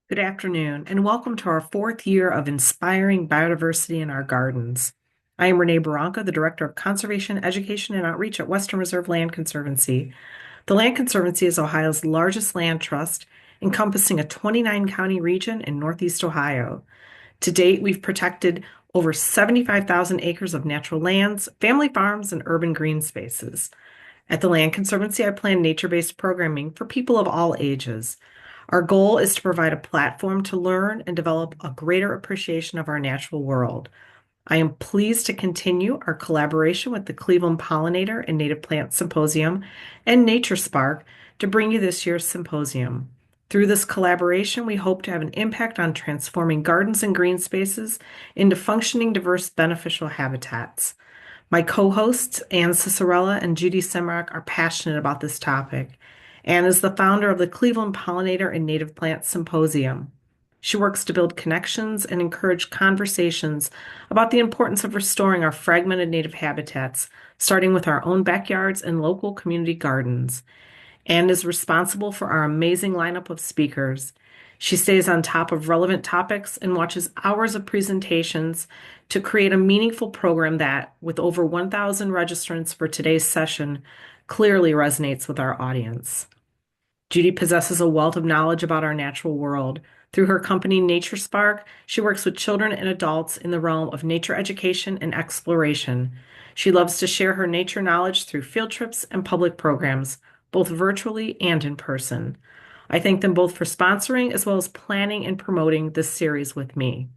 Good afternoon, and welcome to our fourth year of inspiring biodiversity in our gardens. I am Renee Barranca, the Director of Conservation, Education, and Outreach at Western Reserve Land Conservancy. The Land Conservancy is Ohio's largest land trust, encompassing a 29-county region in Northeast Ohio. To date, we've protected over 75,000 acres of natural lands, family farms, and urban green spaces. At the Land Conservancy, I plan nature-based programming for people of all ages. Our goal is to provide a platform to learn and develop a greater appreciation of our natural world. I am pleased to continue our collaboration with the Cleveland Pollinator and Native Plant Symposium and Nature Spark to bring you this year's symposium. Through this collaboration, we hope to have an impact on transforming gardens and green spaces into functioning, diverse, beneficial habitats. My co-hosts, Anne Cicerella and Judy Semrock, are passionate about this topic. Anne is the founder of the Cleveland Pollinator and Native Plant Symposium. She works to build connections and encourage conversations about the importance of restoring our fragmented native habitats, starting with our own backyards and local community gardens. Anne is responsible for our amazing lineup of speakers. She stays on top of relevant topics and watches hours of presentations to create a meaningful program that, with over 1,000 registrants for today's session, clearly resonates with our audience. Judy possesses a wealth of knowledge about our natural world. Through her company, Nature Spark, she works with children and adults in the realm of nature education and exploration. She loves to share her nature knowledge through field trips and public programs, both virtually and in person. I thank them both for sponsoring as well as planning and promoting this series with me.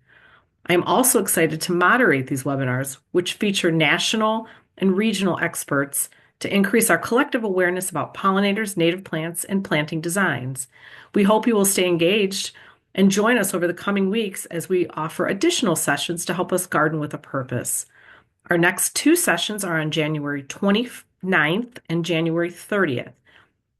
I am also excited to moderate these webinars, which feature national and regional experts to increase our collective awareness about pollinators, native plants, and planting designs. We hope you will stay engaged and join us over the coming weeks as we offer additional sessions to help us garden with a purpose. Our next two sessions are on January 29th and January 30th,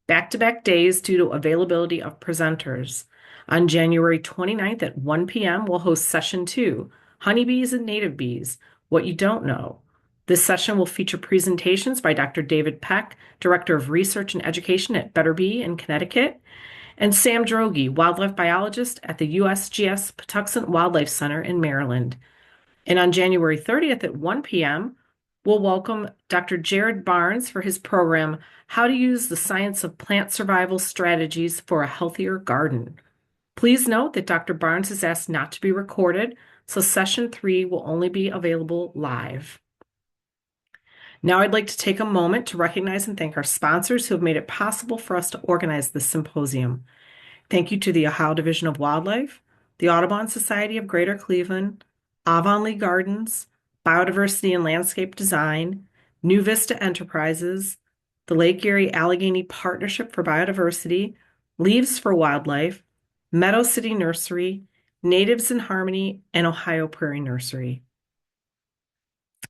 back-to-back days due to availability of presenters. On January 29th at 1 p.m., we'll host Session 2, Honeybees and Native Bees, What You Don't Know. This session will feature presentations by Dr. David Peck, Director of Research and Education at Better Bee in Connecticut, and Sam Droege, Wildlife Biologist at the USGS Patuxent Wildlife Center in Maryland. And on January 30th at 1 p.m., we'll welcome Dr. Jared Barnes for his program, How to Use the Science of Plant Survival Strategies for a Healthier Garden. Please note that Dr. Barnes has asked not to be recorded, so Session 3 will only be available live. Now I'd like to take a moment to recognize and thank our sponsors who have made it possible for us to organize this symposium. Thank you to the Ohio Division of Wildlife, the Audubon Society of Greater Cleveland, Avonlea Gardens, Biodiversity and Landscape Design, New Vista Enterprises, the Lake Erie Allegheny Partnership for Biodiversity, Leaves for Wildlife, Meadow City Nursery, Natives in Harmony, and Ohio Prairie Nursery.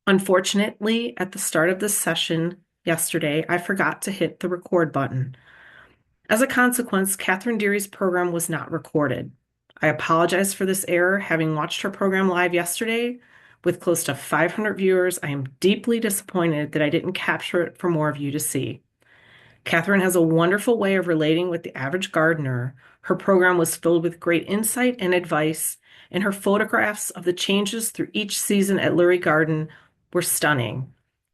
Unfortunately, at the start of this session yesterday, I forgot to hit the record button. As a consequence, Catherine Deary's program was not recorded. I apologize for this error. Having watched her program live yesterday with close to 500 viewers, I am deeply disappointed that I didn't capture it for more of you to see. Catherine has a wonderful way of relating with the average gardener. Her program was filled with great insight and advice, and her photographs of the changes through each season at Lurie Garden were stunning.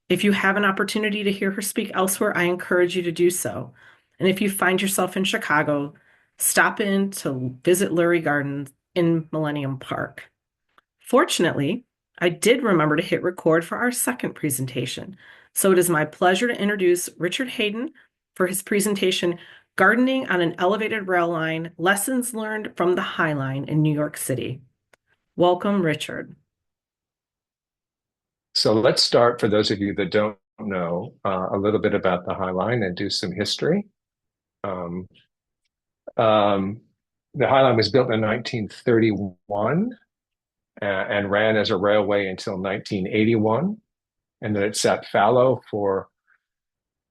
If you have an opportunity to hear her speak elsewhere, I encourage you to do so. And if you find yourself in Chicago, stop in to visit Lurie Gardens in Millennium Park. Fortunately, I did remember to hit record for our second presentation. So it is my pleasure to introduce Richard Hayden for his presentation, Gardening on an Elevated Rail Line, Lessons Learned from the High Line in New York City. Welcome, Richard. So let's start, for those of you that don't know, a little bit about the High Line and do some history. Um, um, the High Line was built in 1931 and ran as a railway until 1981. And then it sat fallow for,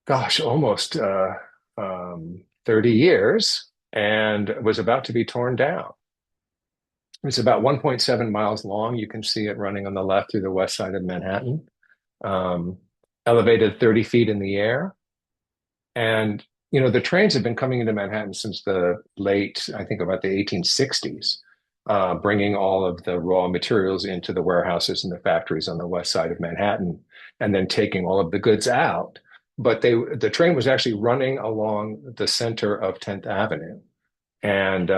gosh, almost 30 years and was about to be torn down. It's about 1.7 miles long. You can see it running on the left through the west side of Manhattan, elevated 30 feet in the air. And the trains have been coming into Manhattan since the late, I think about the 1860s, bringing all of the raw materials into the warehouses and the factories on the west side of Manhattan, and then taking all of the goods out. But the train was actually running along the center of 10th Avenue, and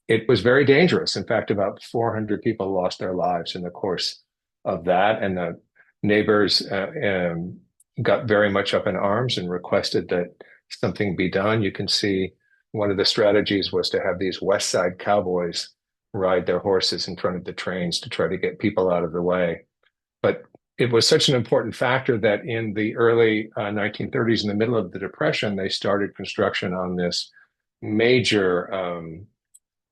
it was very dangerous. In fact, about 400 people lost their lives in the course of that, and the neighbors got very much up in arms and requested that something be done. You can see one of the strategies was to have these West Side cowboys ride their horses in front of the trains to try to get people out of the way. But it was such an important factor that in the early 1930s, in the middle of the Depression, they started construction on this major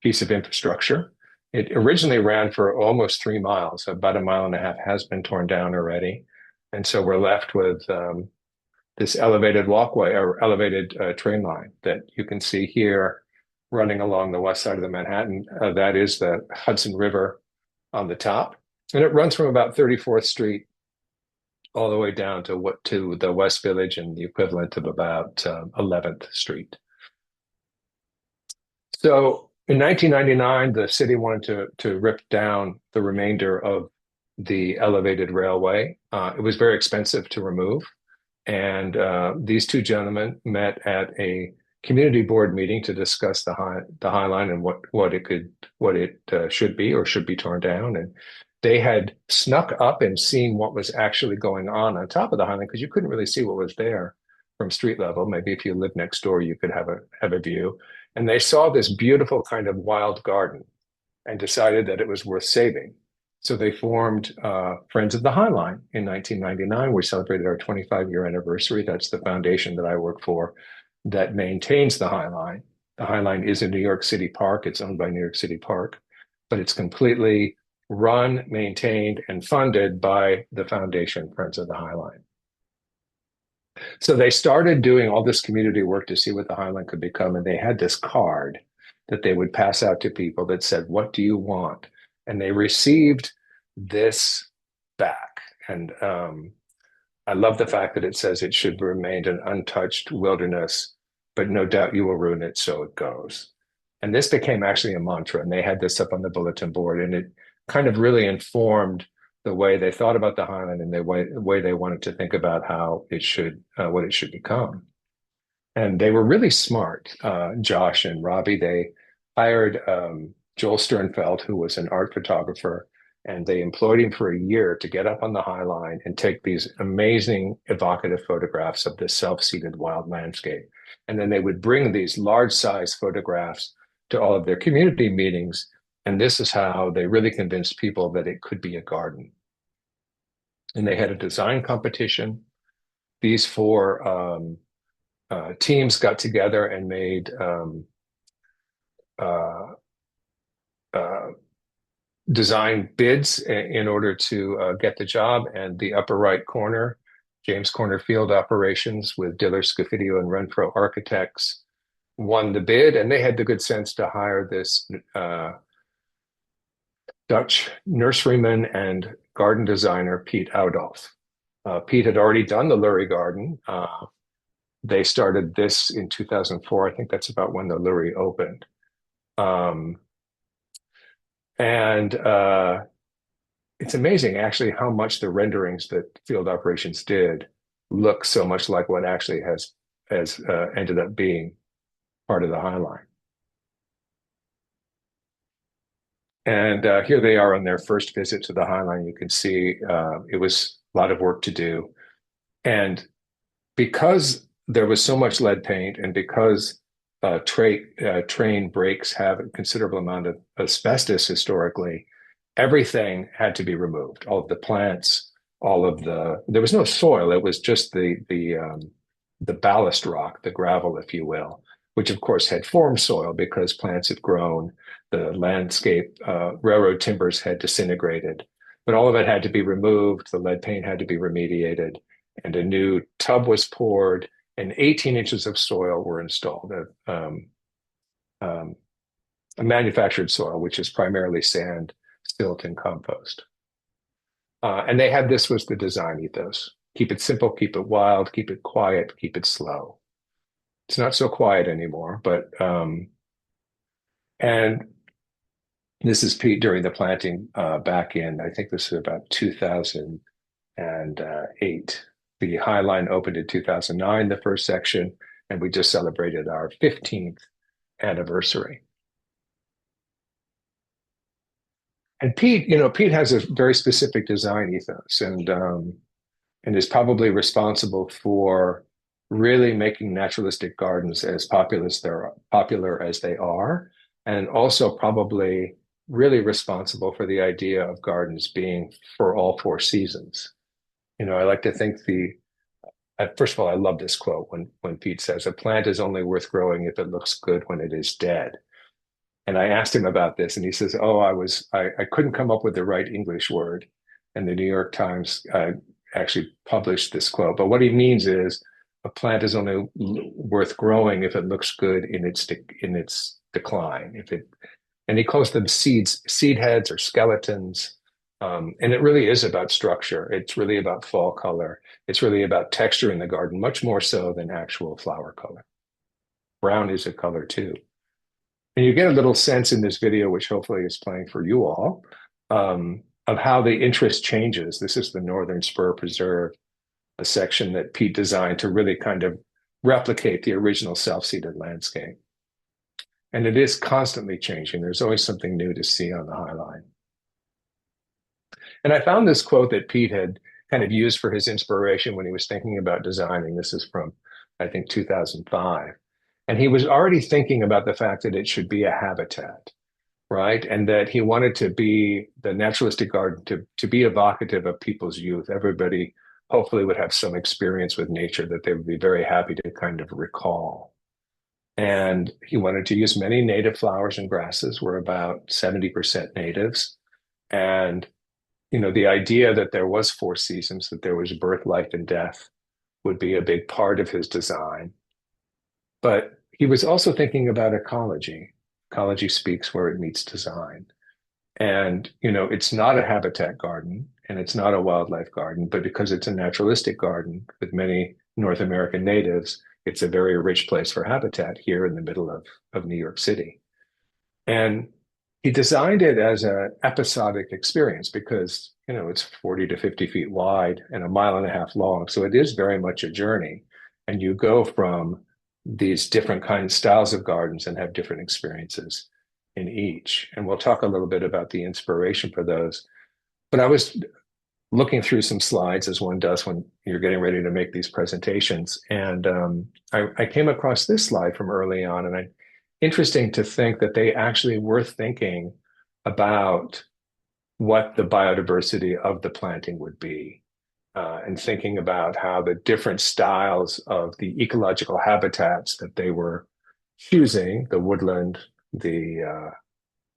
piece of infrastructure. It originally ran for almost 3 miles. About a mile and a half has been torn down already. And so we're left with this elevated walkway or elevated train line that you can see here running along the west side of the Manhattan. That is the Hudson River on the top. And it runs from about 34th Street all the way down to the West Village and the equivalent of about 11th Street. So in 1999, the city wanted to rip down the remainder of the elevated railway. It was very expensive to remove. And these two gentlemen met at a community board meeting to discuss the High Line and what it should be or should be torn down. And they had snuck up and seen what was actually going on top of the High Line, because you couldn't really see what was there from street level. Maybe if you lived next door, you could have a view. And they saw this beautiful kind of wild garden and decided that it was worth saving. So they formed Friends of the High Line in 1999. We celebrated our 25-year anniversary. That's the foundation that I work for that maintains the High Line. The High Line is a New York City park. It's owned by New York City Park, but it's completely run, maintained, and funded by the foundation Friends of the High Line. So they started doing all this community work to see what the High Line could become, and they had this card that they would pass out to people that said, "What do you want?" And they received this back. And I love the fact that it says it should remain an untouched wilderness, but no doubt you will ruin it, so it goes. And this became actually a mantra, and they had this up on the bulletin board, and it kind of really informed the way they thought about the High Line and the way they wanted to think about how it should, what it should become. And they were really smart, Josh and Robbie. They hired Joel Sternfeld, who was an art photographer, and they employed him for a year to get up on the High Line and take these amazing, evocative photographs of this self-seeded wild landscape. And then they would bring these large-size photographs to all of their community meetings. And this is how they really convinced people that it could be a garden. And they had a design competition. These four teams got together and made design bids in order to get the job. And the upper right corner, James Corner Field Operations with Diller, Scofidio, and Renfro Architects won the bid. And they had the good sense to hire this Dutch nurseryman and garden designer, Pete Oudolf. Pete had already done the Lurie Garden. They started this in 2004. I think that's about when the Lurie opened. And it's amazing, actually, how much the renderings that Field Operations did look so much like what actually has ended up being part of the High Line. And here they are on their first visit to the High Line. You can see it was a lot of work to do. And because there was so much lead paint, and because train brakes have a considerable amount of asbestos historically, everything had to be removed. All of the plants, there was no soil. It was just the ballast rock, the gravel, if you will, which of course had formed soil because plants had grown. The landscape, railroad timbers had disintegrated, but all of it had to be removed. The lead paint had to be remediated, and a new tub was poured, and 18 inches of soil were installed, a manufactured soil, which is primarily sand, silt, and compost. And they had, this was the design ethos: keep it simple, keep it wild, keep it quiet, keep it slow. It's not so quiet anymore, but and this is Pete during the planting back in, I think this is about 2008. The High Line opened in 2009, the first section, and we just celebrated our 15th anniversary. And Pete, Pete has a very specific design ethos and is probably responsible for really making naturalistic gardens as popular as they are, and also probably really responsible for the idea of gardens being for all four seasons. I like to think first of all, I love this quote when Pete says, "A plant is only worth growing if it looks good when it is dead." And I asked him about this, and he says, "Oh, I couldn't come up with the right English word." And the New York Times actually published this quote. But what he means is a plant is only worth growing if it looks good in its decline. And he calls them seed heads or skeletons. And it really is about structure. It's really about fall color. It's really about texture in the garden, much more so than actual flower color. Brown is a color too. And you get a little sense in this video, which hopefully is playing for you all, of how the interest changes. This is the Northern Spur Preserve, a section that Pete designed to really kind of replicate the original self-seeded landscape. And it is constantly changing. There's always something new to see on the High Line. And I found this quote that Pete had kind of used for his inspiration when he was thinking about designing. This is from, I think, 2005. And he was already thinking about the fact that it should be a habitat, right? And that he wanted to be the naturalistic garden to be evocative of people's youth. Everybody hopefully would have some experience with nature that they would be very happy to kind of recall. And he wanted to use many native flowers and grasses. We're about 70% natives. And, the idea that there was four seasons, that there was birth, life, and death would be a big part of his design. But he was also thinking about ecology. Ecology speaks where it meets design. And, it's not a habitat garden and it's not a wildlife garden, but because it's a naturalistic garden with many North American natives, it's a very rich place for habitat here in the middle of New York City. And he designed it as an episodic experience because, it's 40 to 50 feet wide and a mile and a half long. So it is very much a journey. And you go from these different kinds, styles of gardens and have different experiences in each. And we'll talk a little bit about the inspiration for those. But I was looking through some slides as one does when you're getting ready to make these presentations. And I came across this slide from early on, and interesting to think that they actually were thinking about what the biodiversity of the planting would be, and thinking about how the different styles of the ecological habitats that they were choosing, the woodland, the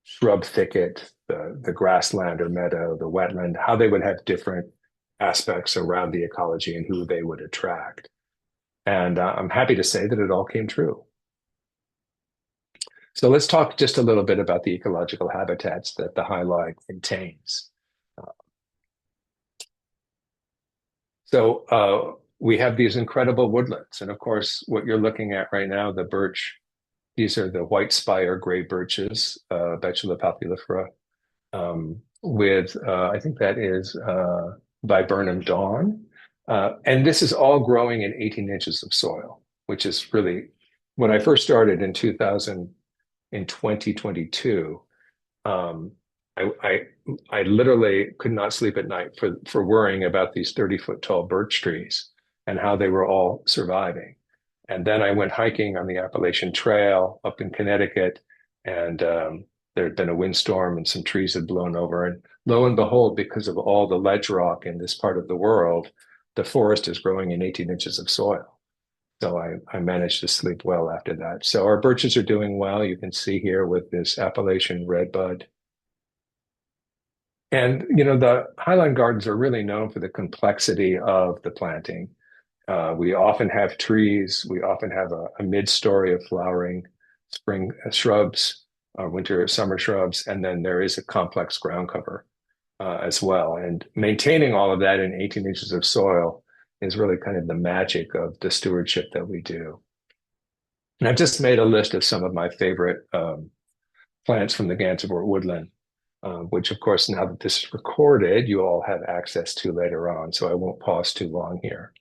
shrub thicket, the grassland or meadow, the wetland, how they would have different aspects around the ecology and who they would attract. And I'm happy to say that it all came true. So let's talk just a little bit about the ecological habitats that the High Line contains. So we have these incredible woodlands. And of course, what you're looking at right now, the birch, these are the white spire gray birches, Betula papulifera, with, I think that is Viburnum dawn. And this is all growing in 18 inches of soil, which is really, when I first started in 2022, I literally could not sleep at night for worrying about these 30-foot tall birch trees and how they were all surviving. And then I went hiking on the Appalachian Trail up in Connecticut, and there had been a windstorm and some trees had blown over. And lo and behold, because of all the ledge rock in this part of the world, the forest is growing in 18 inches of soil. So I managed to sleep well after that. So our birches are doing well. You can see here with this Appalachian redbud. And, the Highline Gardens are really known for the complexity of the planting. We often have trees. We often have a mid-story of flowering spring shrubs, winter summer shrubs, and then there is a complex ground cover as well. And maintaining all of that in 18 inches of soil is really kind of the magic of the stewardship that we do. And I've just made a list of some of my favorite plants from the Gansevoort woodland, which, of course, now that this is recorded, you all have access to later on. So I won't pause too long here.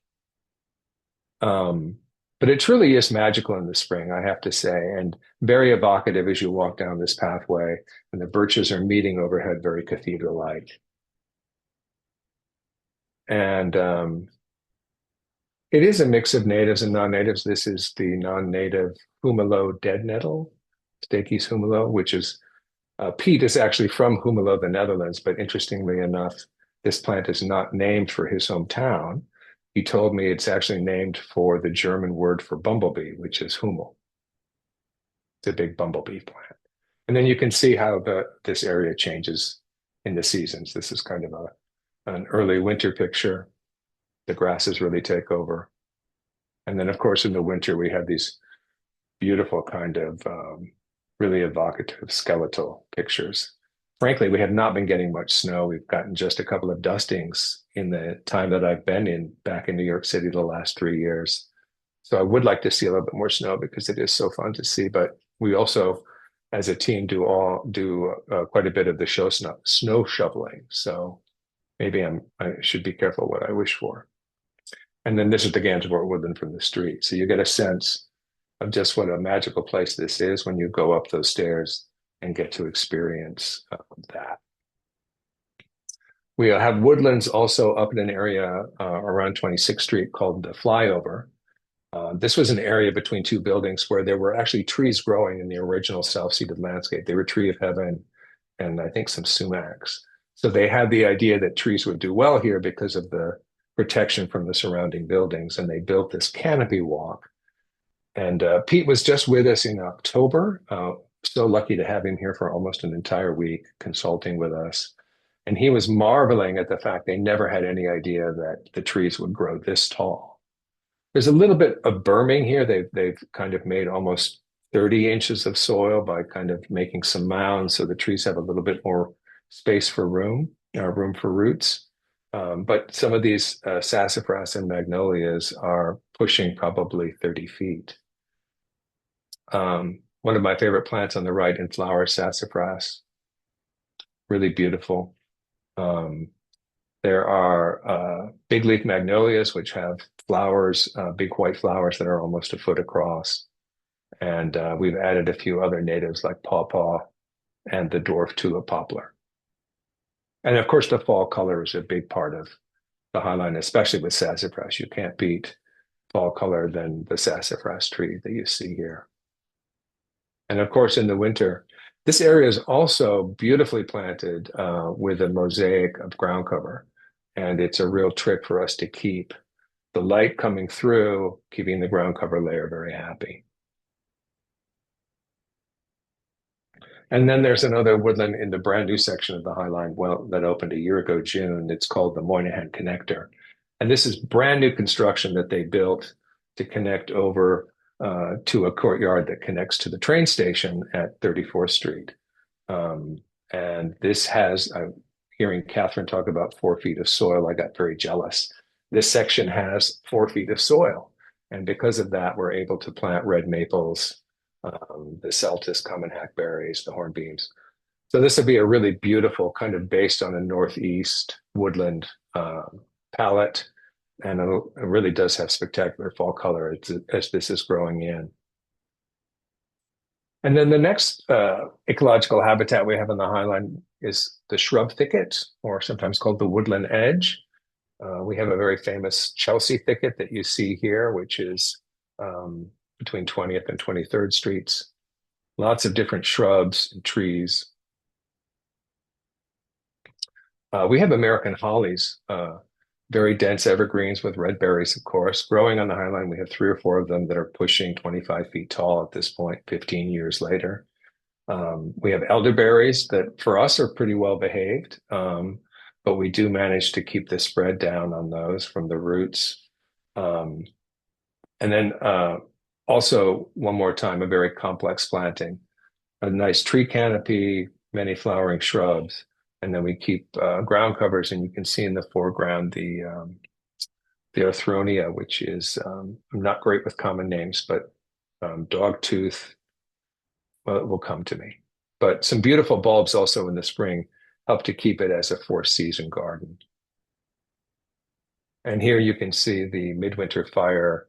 Um, but it truly is magical in the spring, I have to say, and very evocative as you walk down this pathway, and the birches are meeting overhead very cathedral-like. And it is a mix of natives and non-natives. This is the non-native Humelo dead nettle, Stachys humelo, which is Piet is actually from Humelo, the Netherlands, but interestingly enough, this plant is not named for his hometown. He told me it's actually named for the German word for bumblebee, which is Hummel. It's a big bumblebee plant. And then you can see how this area changes in the seasons. This is kind of an early winter picture. The grasses really take over. And then, of course, in the winter, we have these beautiful kind of really evocative skeletal pictures. Frankly, we have not been getting much snow. We've gotten just a couple of dustings in the time that I've been back in New York City the last 3 years. So I would like to see a little bit more snow because it is so fun to see. But we also, as a team, do quite a bit of the snow shoveling. So maybe I should be careful what I wish for. And then this is the Gansevoort woodland from the street. So you get a sense of just what a magical place this is when you go up those stairs and get to experience that. We have woodlands also up in an area around 26th Street called the Flyover. This was an area between two buildings where there were actually trees growing in the original self-seeded landscape. They were Tree of Heaven and I think some sumacs. So they had the idea that trees would do well here because of the protection from the surrounding buildings. And they built this canopy walk. And Piet was just with us in October. So lucky to have him here for almost an entire week consulting with us. And he was marveling at the fact they never had any idea that the trees would grow this tall. There's a little bit of berming here. They've kind of made almost 30 inches of soil by kind of making some mounds so the trees have a little bit more space for room for roots. But some of these sassafras and magnolias are pushing probably 30 feet. One of my favorite plants on the right in flower, sassafras, really beautiful. There are big leaf magnolias, which have flowers, big white flowers that are almost a foot across. And we've added a few other natives like pawpaw and the dwarf tulip poplar. And of course, the fall color is a big part of the highline, especially with sassafras. You can't beat fall color than the sassafras tree that you see here. And of course, in the winter, this area is also beautifully planted with a mosaic of ground cover. And it's a real trick for us to keep the light coming through, keeping the ground cover layer very happy. And then there's another woodland in the brand new section of the Highline, well, that opened a year ago, June. It's called the Moynihan Connector. And this is brand new construction that they built to connect over to a courtyard that connects to the train station at 34th Street. And this has, I'm hearing Catherine talk about 4 feet of soil. I got very jealous. This section has 4 feet of soil. And because of that, we're able to plant red maples, the Celtis common hackberries, the hornbeams. So this would be a really beautiful kind of based on a northeast woodland palette. And it really does have spectacular fall color as this is growing in. And then the next ecological habitat we have on the Highline is the shrub thicket, or sometimes called the woodland edge. We have a very famous Chelsea thicket that you see here, which is between 20th and 23rd Streets. Lots of different shrubs and trees. We have American hollies, very dense evergreens with red berries, of course. Growing on the Highline, we have 3 or 4 of them that are pushing 25 feet tall at this point, 15 years later. We have elderberries that for us are pretty well behaved, but we do manage to keep the spread down on those from the roots. And then also, one more time, a very complex planting, a nice tree canopy, many flowering shrubs. And then we keep ground covers, and you can see in the foreground the Arthronia, which is I'm not great with common names, but dogtooth. Well, it will come to me. But some beautiful bulbs also in the spring help to keep it as a four-season garden. And here you can see the midwinter fire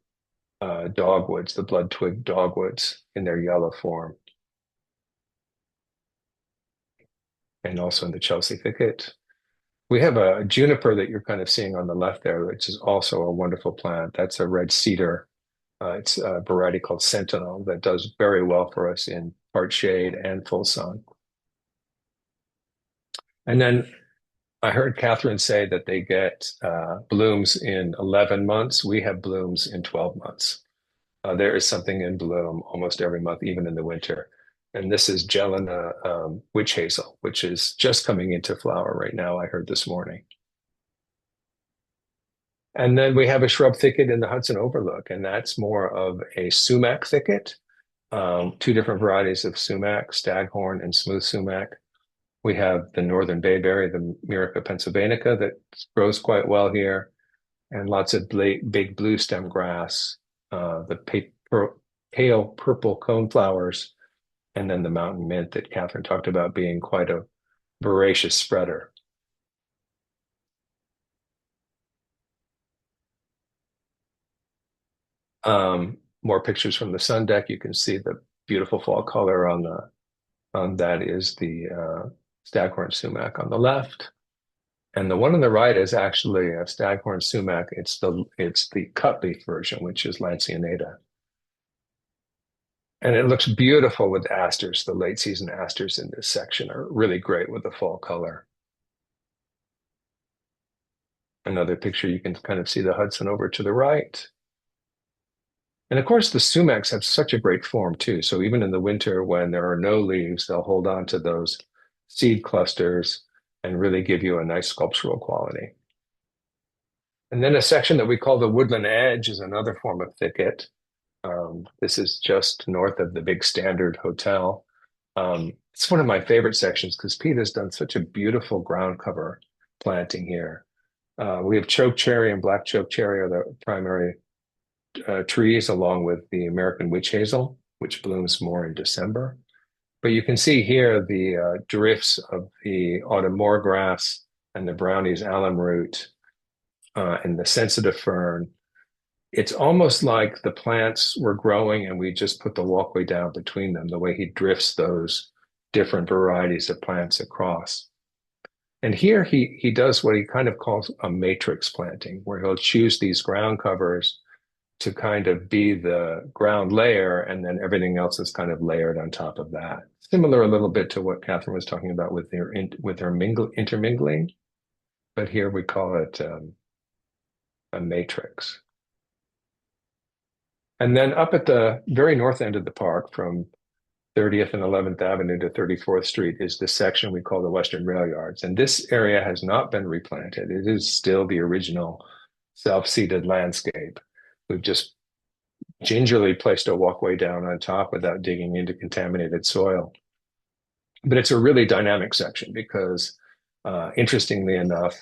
dogwoods, the blood twig dogwoods in their yellow form. And also in the Chelsea thicket. We have a juniper that you're kind of seeing on the left there, which is also a wonderful plant. That's a red cedar. It's a variety called Sentinel that does very well for us in part shade and full sun. And then I heard Catherine say that they get blooms in 11 months. We have blooms in 12 months. There is something in bloom almost every month, even in the winter. And this is Jelena witch hazel, which is just coming into flower right now, I heard this morning. And then we have a shrub thicket in the Hudson Overlook, and that's more of a sumac thicket. Two different varieties of sumac, staghorn and smooth sumac. We have the northern bayberry, the Myrica pennsylvanica, that grows quite well here, and lots of big blue stem grass, the pale purple coneflowers, and then the mountain mint that Catherine talked about being quite a voracious spreader. More pictures from the sun deck. You can see the beautiful fall color on that is the staghorn sumac on the left. And the one on the right is actually a staghorn sumac. It's the cutleaf version, which is lanceolata. And it looks beautiful with asters. The late season asters in this section are really great with the fall color. Another picture, you can kind of see the Hudson over to the right. And of course, the sumacs have such a great form too. So even in the winter when there are no leaves, they'll hold on to those seed clusters and really give you a nice sculptural quality. And then a section that we call the woodland edge is another form of thicket. This is just north of the Big Standard Hotel. It's one of my favorite sections because Pete has done such a beautiful ground cover planting here. We have chokecherry and black chokecherry are the primary trees, along with the American witch hazel, which blooms more in December. But you can see here the drifts of the autumn moorgrass and the Brownie's alum root and the sensitive fern. It's almost like the plants were growing and we just put the walkway down between them, the way he drifts those different varieties of plants across. And here he does what he kind of calls a matrix planting, where he'll choose these ground covers to kind of be the ground layer, and then everything else is kind of layered on top of that. Similar a little bit to what Catherine was talking about with their intermingling, but here we call it a matrix. And then up at the very north end of the park, from 30th and 11th Avenue to 34th Street, is this section we call the Western Rail Yards. And this area has not been replanted. It is still the original self-seeded landscape. We've just gingerly placed a walkway down on top without digging into contaminated soil. But it's a really dynamic section because, interestingly enough,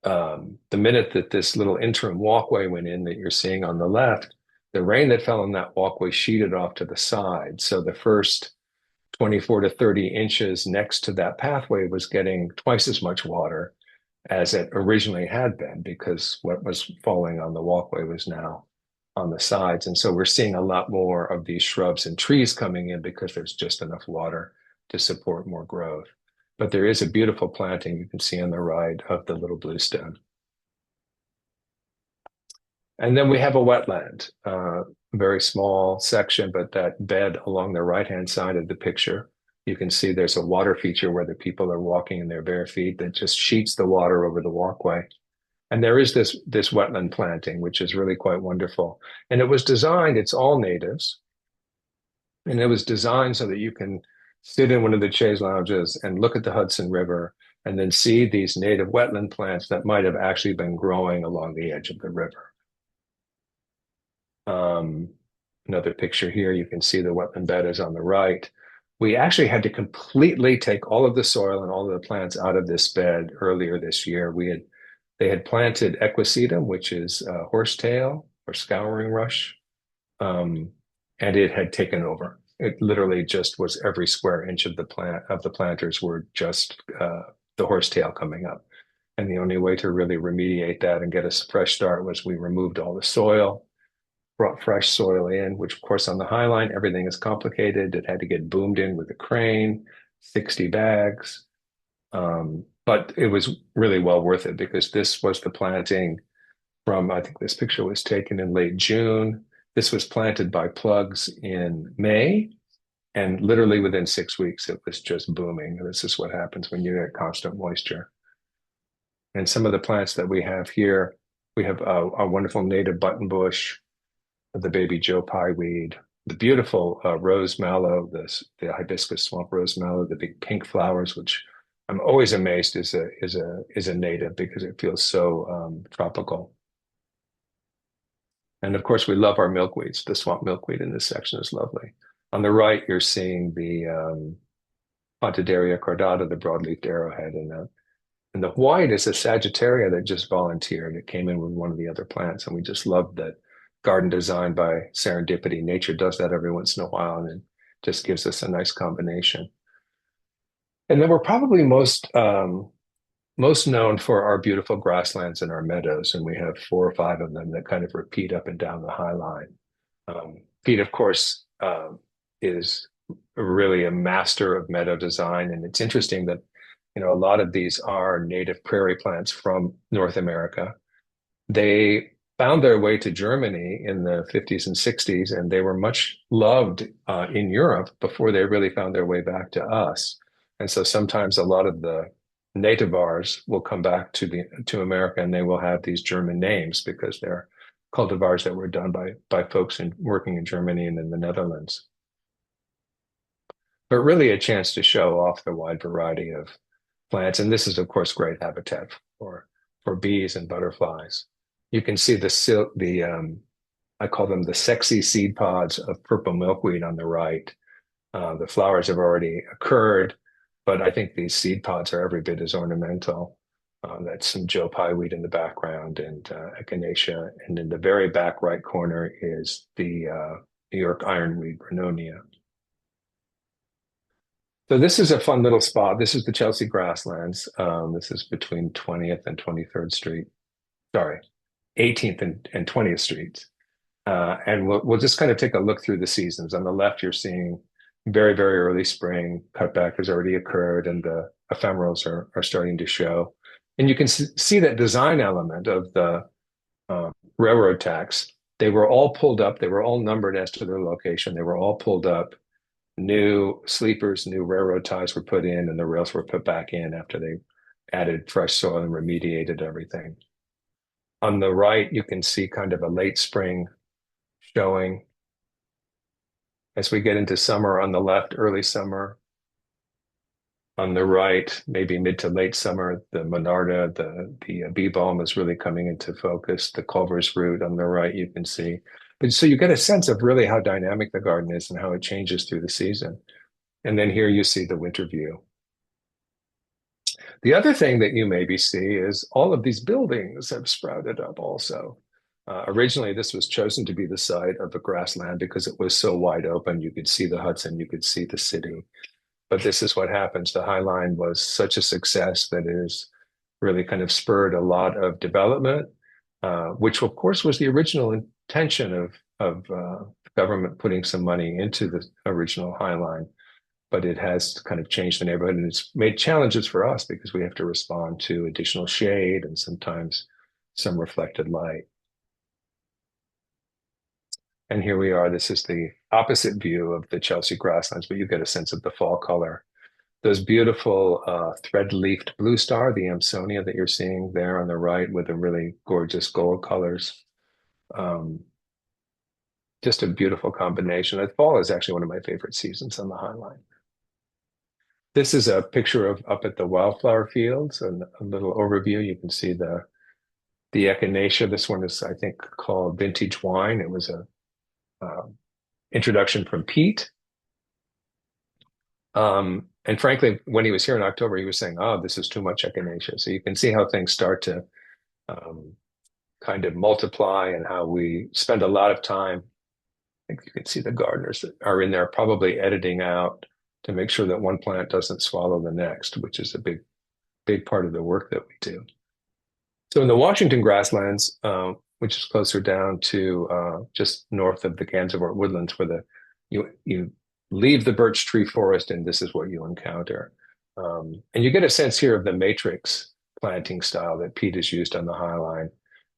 the minute that this little interim walkway went in that you're seeing on the left, the rain that fell on that walkway sheeted off to the side. So the first 24 to 30 inches next to that pathway was getting twice as much water as it originally had been, because what was falling on the walkway was now on the sides. And so we're seeing a lot more of these shrubs and trees coming in because there's just enough water to support more growth. But there is a beautiful planting you can see on the right of the little bluestem. And then we have a wetland, very small section, but that bed along the right-hand side of the picture, you can see there's a water feature where the people are walking in their bare feet that just sheets the water over the walkway. And there is this wetland planting, which is really quite wonderful. And it was designed, it's all natives, and it was designed so that you can sit in one of the chaise lounges and look at the Hudson River and then see these native wetland plants that might have actually been growing along the edge of the river. Another picture here, you can see the wetland bed is on the right. We actually had to completely take all of the soil and all of the plants out of this bed earlier this year. They had planted equisetum, which is horsetail or scouring rush, and it had taken over. It literally just was every square inch of the planters were just the horsetail coming up. And the only way to really remediate that and get a fresh start was we removed all the soil, brought fresh soil in, which of course on the High Line, everything is complicated. It had to get boomed in with a crane, 60 bags. But it was really well worth it because this was the planting from, I think this picture was taken in late June. This was planted by plugs in May. And literally within 6 weeks, it was just booming. This is what happens when you get constant moisture. And some of the plants that we have here, we have a wonderful native buttonbush, the baby Joe Pye weed, the beautiful rose mallow, the hibiscus swamp rose mallow, the big pink flowers, which I'm always amazed is a native because it feels so tropical. And of course, we love our milkweeds. The swamp milkweed in this section is lovely. On the right, you're seeing the Pontidaria cordata, the broadleafed arrowhead, and the white is a Sagittaria that just volunteered. It came in with one of the other plants, and we just loved that garden design by serendipity. Nature does that every once in a while, and it just gives us a nice combination. And then we're probably most known for our beautiful grasslands and our meadows, and we have 4 or 5 of them that kind of repeat up and down the High Line. Pete, of course, is really a master of meadow design, and it's interesting that a lot of these are native prairie plants from North America. They found their way to Germany in the 50s and 60s, and they were much loved in Europe before they really found their way back to us. And so sometimes a lot of the nativars will come back to America, and they will have these German names because they're cultivars that were done by folks working in Germany and in the Netherlands. But really a chance to show off the wide variety of plants. And this is, of course, great habitat for bees and butterflies. You can see I call them the sexy seed pods of purple milkweed on the right. The flowers have already occurred, but I think these seed pods are every bit as ornamental. That's some Joe Pye weed in the background and echinacea. And in the very back right corner is the New York ironweed, Brunnonia. So this is a fun little spot. This is the Chelsea Grasslands. This is between 20th and 23rd Street. Sorry, 18th and 20th Streets. And we'll just kind of take a look through the seasons. On the left, you're seeing very, very early spring. Cutback has already occurred, and the ephemerals are starting to show. And you can see that design element of the railroad tracks. They were all pulled up. They were all numbered as to their location. They were all pulled up. New sleepers, new railroad ties were put in, and the rails were put back in after they added fresh soil and remediated everything. On the right, you can see kind of a late spring showing. As we get into summer, on the left, early summer. On the right, maybe mid to late summer, the Monarda, the bee balm is really coming into focus. The Culver's root on the right, you can see. But so you get a sense of really how dynamic the garden is and how it changes through the season. And then here you see the winter view. The other thing that you maybe see is all of these buildings have sprouted up also. Originally, this was chosen to be the site of a grassland because it was so wide open. You could see the Hudson, you could see the city. But this is what happens. The High Line was such a success that it has really kind of spurred a lot of development, which of course was the original intention of the government putting some money into the original High Line. But it has kind of changed the neighborhood, and it's made challenges for us because we have to respond to additional shade and sometimes some reflected light. And here we are. This is the opposite view of the Chelsea grasslands, but you get a sense of the fall color. Those beautiful thread-leafed blue star, the Amsonia that you're seeing there on the right with the really gorgeous gold colors. Just a beautiful combination. The fall is actually one of my favorite seasons on the High Line. This is a picture of up at the wildflower fields and a little overview. You can see the echinacea. This one is, I think, called Vintage Wine. It was a introduction from Pete. And frankly, when he was here in October, he was saying, oh, this is too much echinacea. So you can see how things start to kind of multiply and how we spend a lot of time think you can see the gardeners that are in there probably editing out to make sure that one plant doesn't swallow the next, which is a big part of the work that we do. So in the Washington grasslands, which is closer down to just north of the Gansevoort woodlands, where you leave the birch tree forest, and this is what you encounter. And you get a sense here of the matrix planting style that Pete has used on the High Line.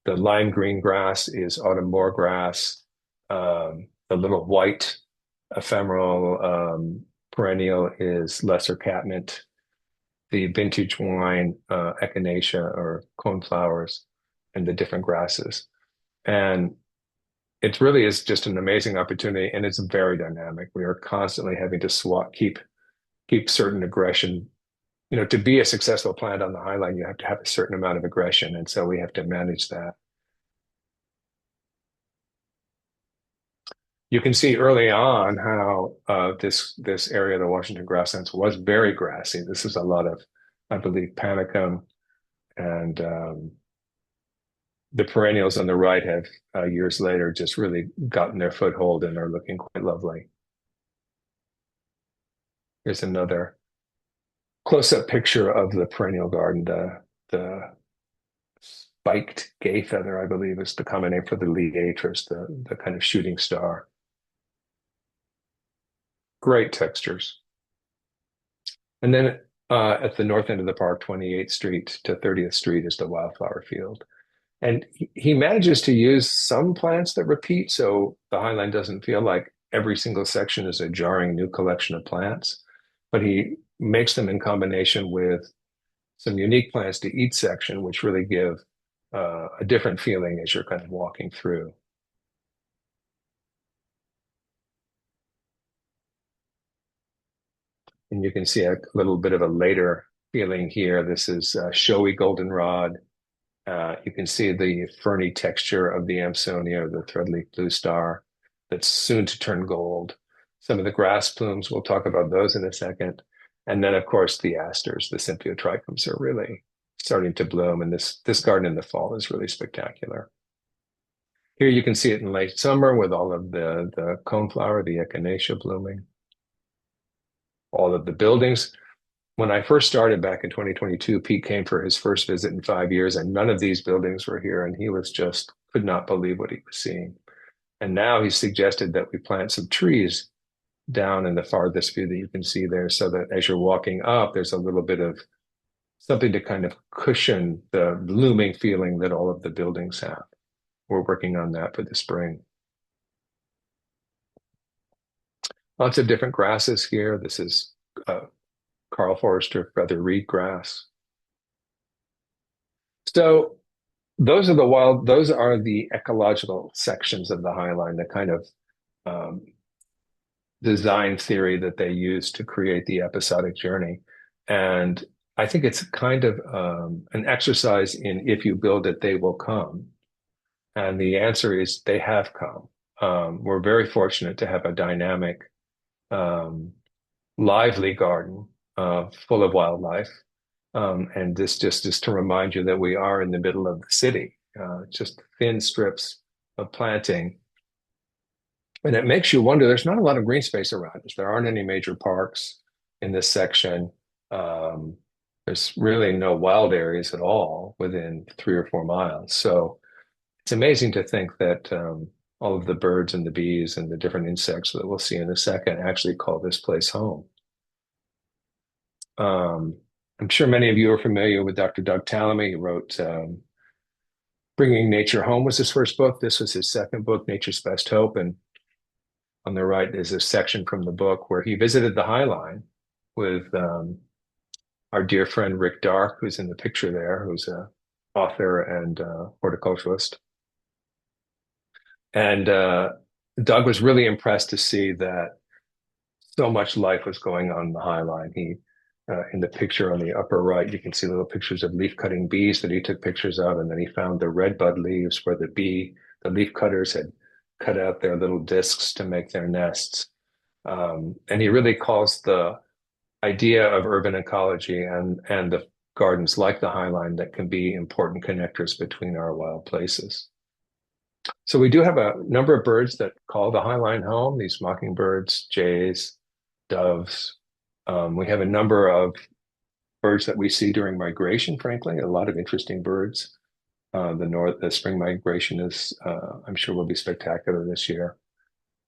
The lime green grass is autumn moor grass. The little white ephemeral perennial is lesser catmint. The vintage wine echinacea or coneflowers, and the different grasses. And it really is just an amazing opportunity, and it's very dynamic. We are constantly having to keep certain aggression. To be a successful plant on the High Line, you have to have a certain amount of aggression, and so we have to manage that. You can see early on how this area of the Washington grasslands was very grassy. This is a lot of, I believe, panicum, and the perennials on the right have years later just really gotten their foothold and are looking quite lovely. Here's another close-up picture of the perennial garden. The spiked gay feather, I believe, is the common name for the liatris, the kind of shooting star. Great textures. And then at the north end of the park, 28th Street to 30th Street is the wildflower field. And he manages to use some plants that repeat, so the High Line doesn't feel like every single section is a jarring new collection of plants, but he makes them in combination with some unique plants to each section, which really give a different feeling as you're kind of walking through. And you can see a little bit of a later feeling here. This is showy goldenrod. You can see the ferny texture of the Amsonia, the threadleaf blue star, that's soon to turn gold. Some of the grass plumes, we'll talk about those in a second. And then, of course, the asters, the Symphyiotrichums, are really starting to bloom. And this garden in the fall is really spectacular. Here you can see it in late summer with all of the coneflower, the echinacea blooming. All of the buildings. When I first started back in 2022, Pete came for his first visit in 5 years, and none of these buildings were here, and he was just could not believe what he was seeing. And now he suggested that we plant some trees down in the farthest view that you can see there, so that as you're walking up, there's a little bit of something to kind of cushion the looming feeling that all of the buildings have. We're working on that for the spring. Lots of different grasses here. This is Carl Forster feather reed grass. So those are the ecological sections of the High Line, the kind of design theory that they use to create the episodic journey. And I think it's kind of an exercise in if you build it, they will come. And the answer is they have come. We're very fortunate to have a dynamic, lively garden full of wildlife. And this just is to remind you that we are in the middle of the city, just thin strips of planting. And it makes you wonder, there's not a lot of green space around us. There aren't any major parks in this section. There's really no wild areas at all within 3 or 4 miles. So it's amazing to think that all of the birds and the bees and the different insects that we'll see in a second actually call this place home. I'm sure many of you are familiar with Dr. Doug Tallamy. He wrote Bringing Nature Home was his first book. This was his second book, Nature's Best Hope. And on the right is a section from the book where he visited the High Line with our dear friend Rick Dark, who's in the picture there, who's an author and horticulturalist. And Doug was really impressed to see that so much life was going on in the High Line. In the picture on the upper right, you can see little pictures of leaf-cutting bees that he took pictures of, and then he found the red bud leaves where the leaf cutters had cut out their little discs to make their nests. And he really calls the idea of urban ecology and the gardens like the High Line that can be important connectors between our wild places. So we do have a number of birds that call the highline home, these mockingbirds, jays, doves. We have a number of birds that we see during migration, frankly, a lot of interesting birds. The spring migration is, I'm sure, will be spectacular this year.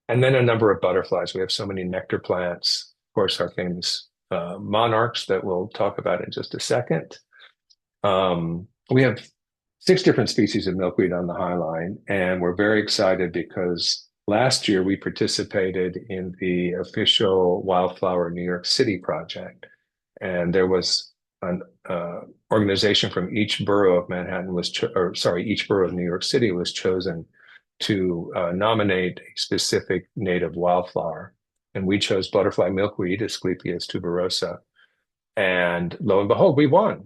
And then a number of butterflies. We have so many nectar plants. Of course, our famous monarchs that we'll talk about in just a second. We have 6 different species of milkweed on the High Line, and we're very excited because last year we participated in the official Wildflower New York City project, and there was an organization from each borough of Manhattan each borough of New York City was chosen to nominate a specific native wildflower, and we chose butterfly milkweed, Asclepias tuberosa, and lo and behold, we won.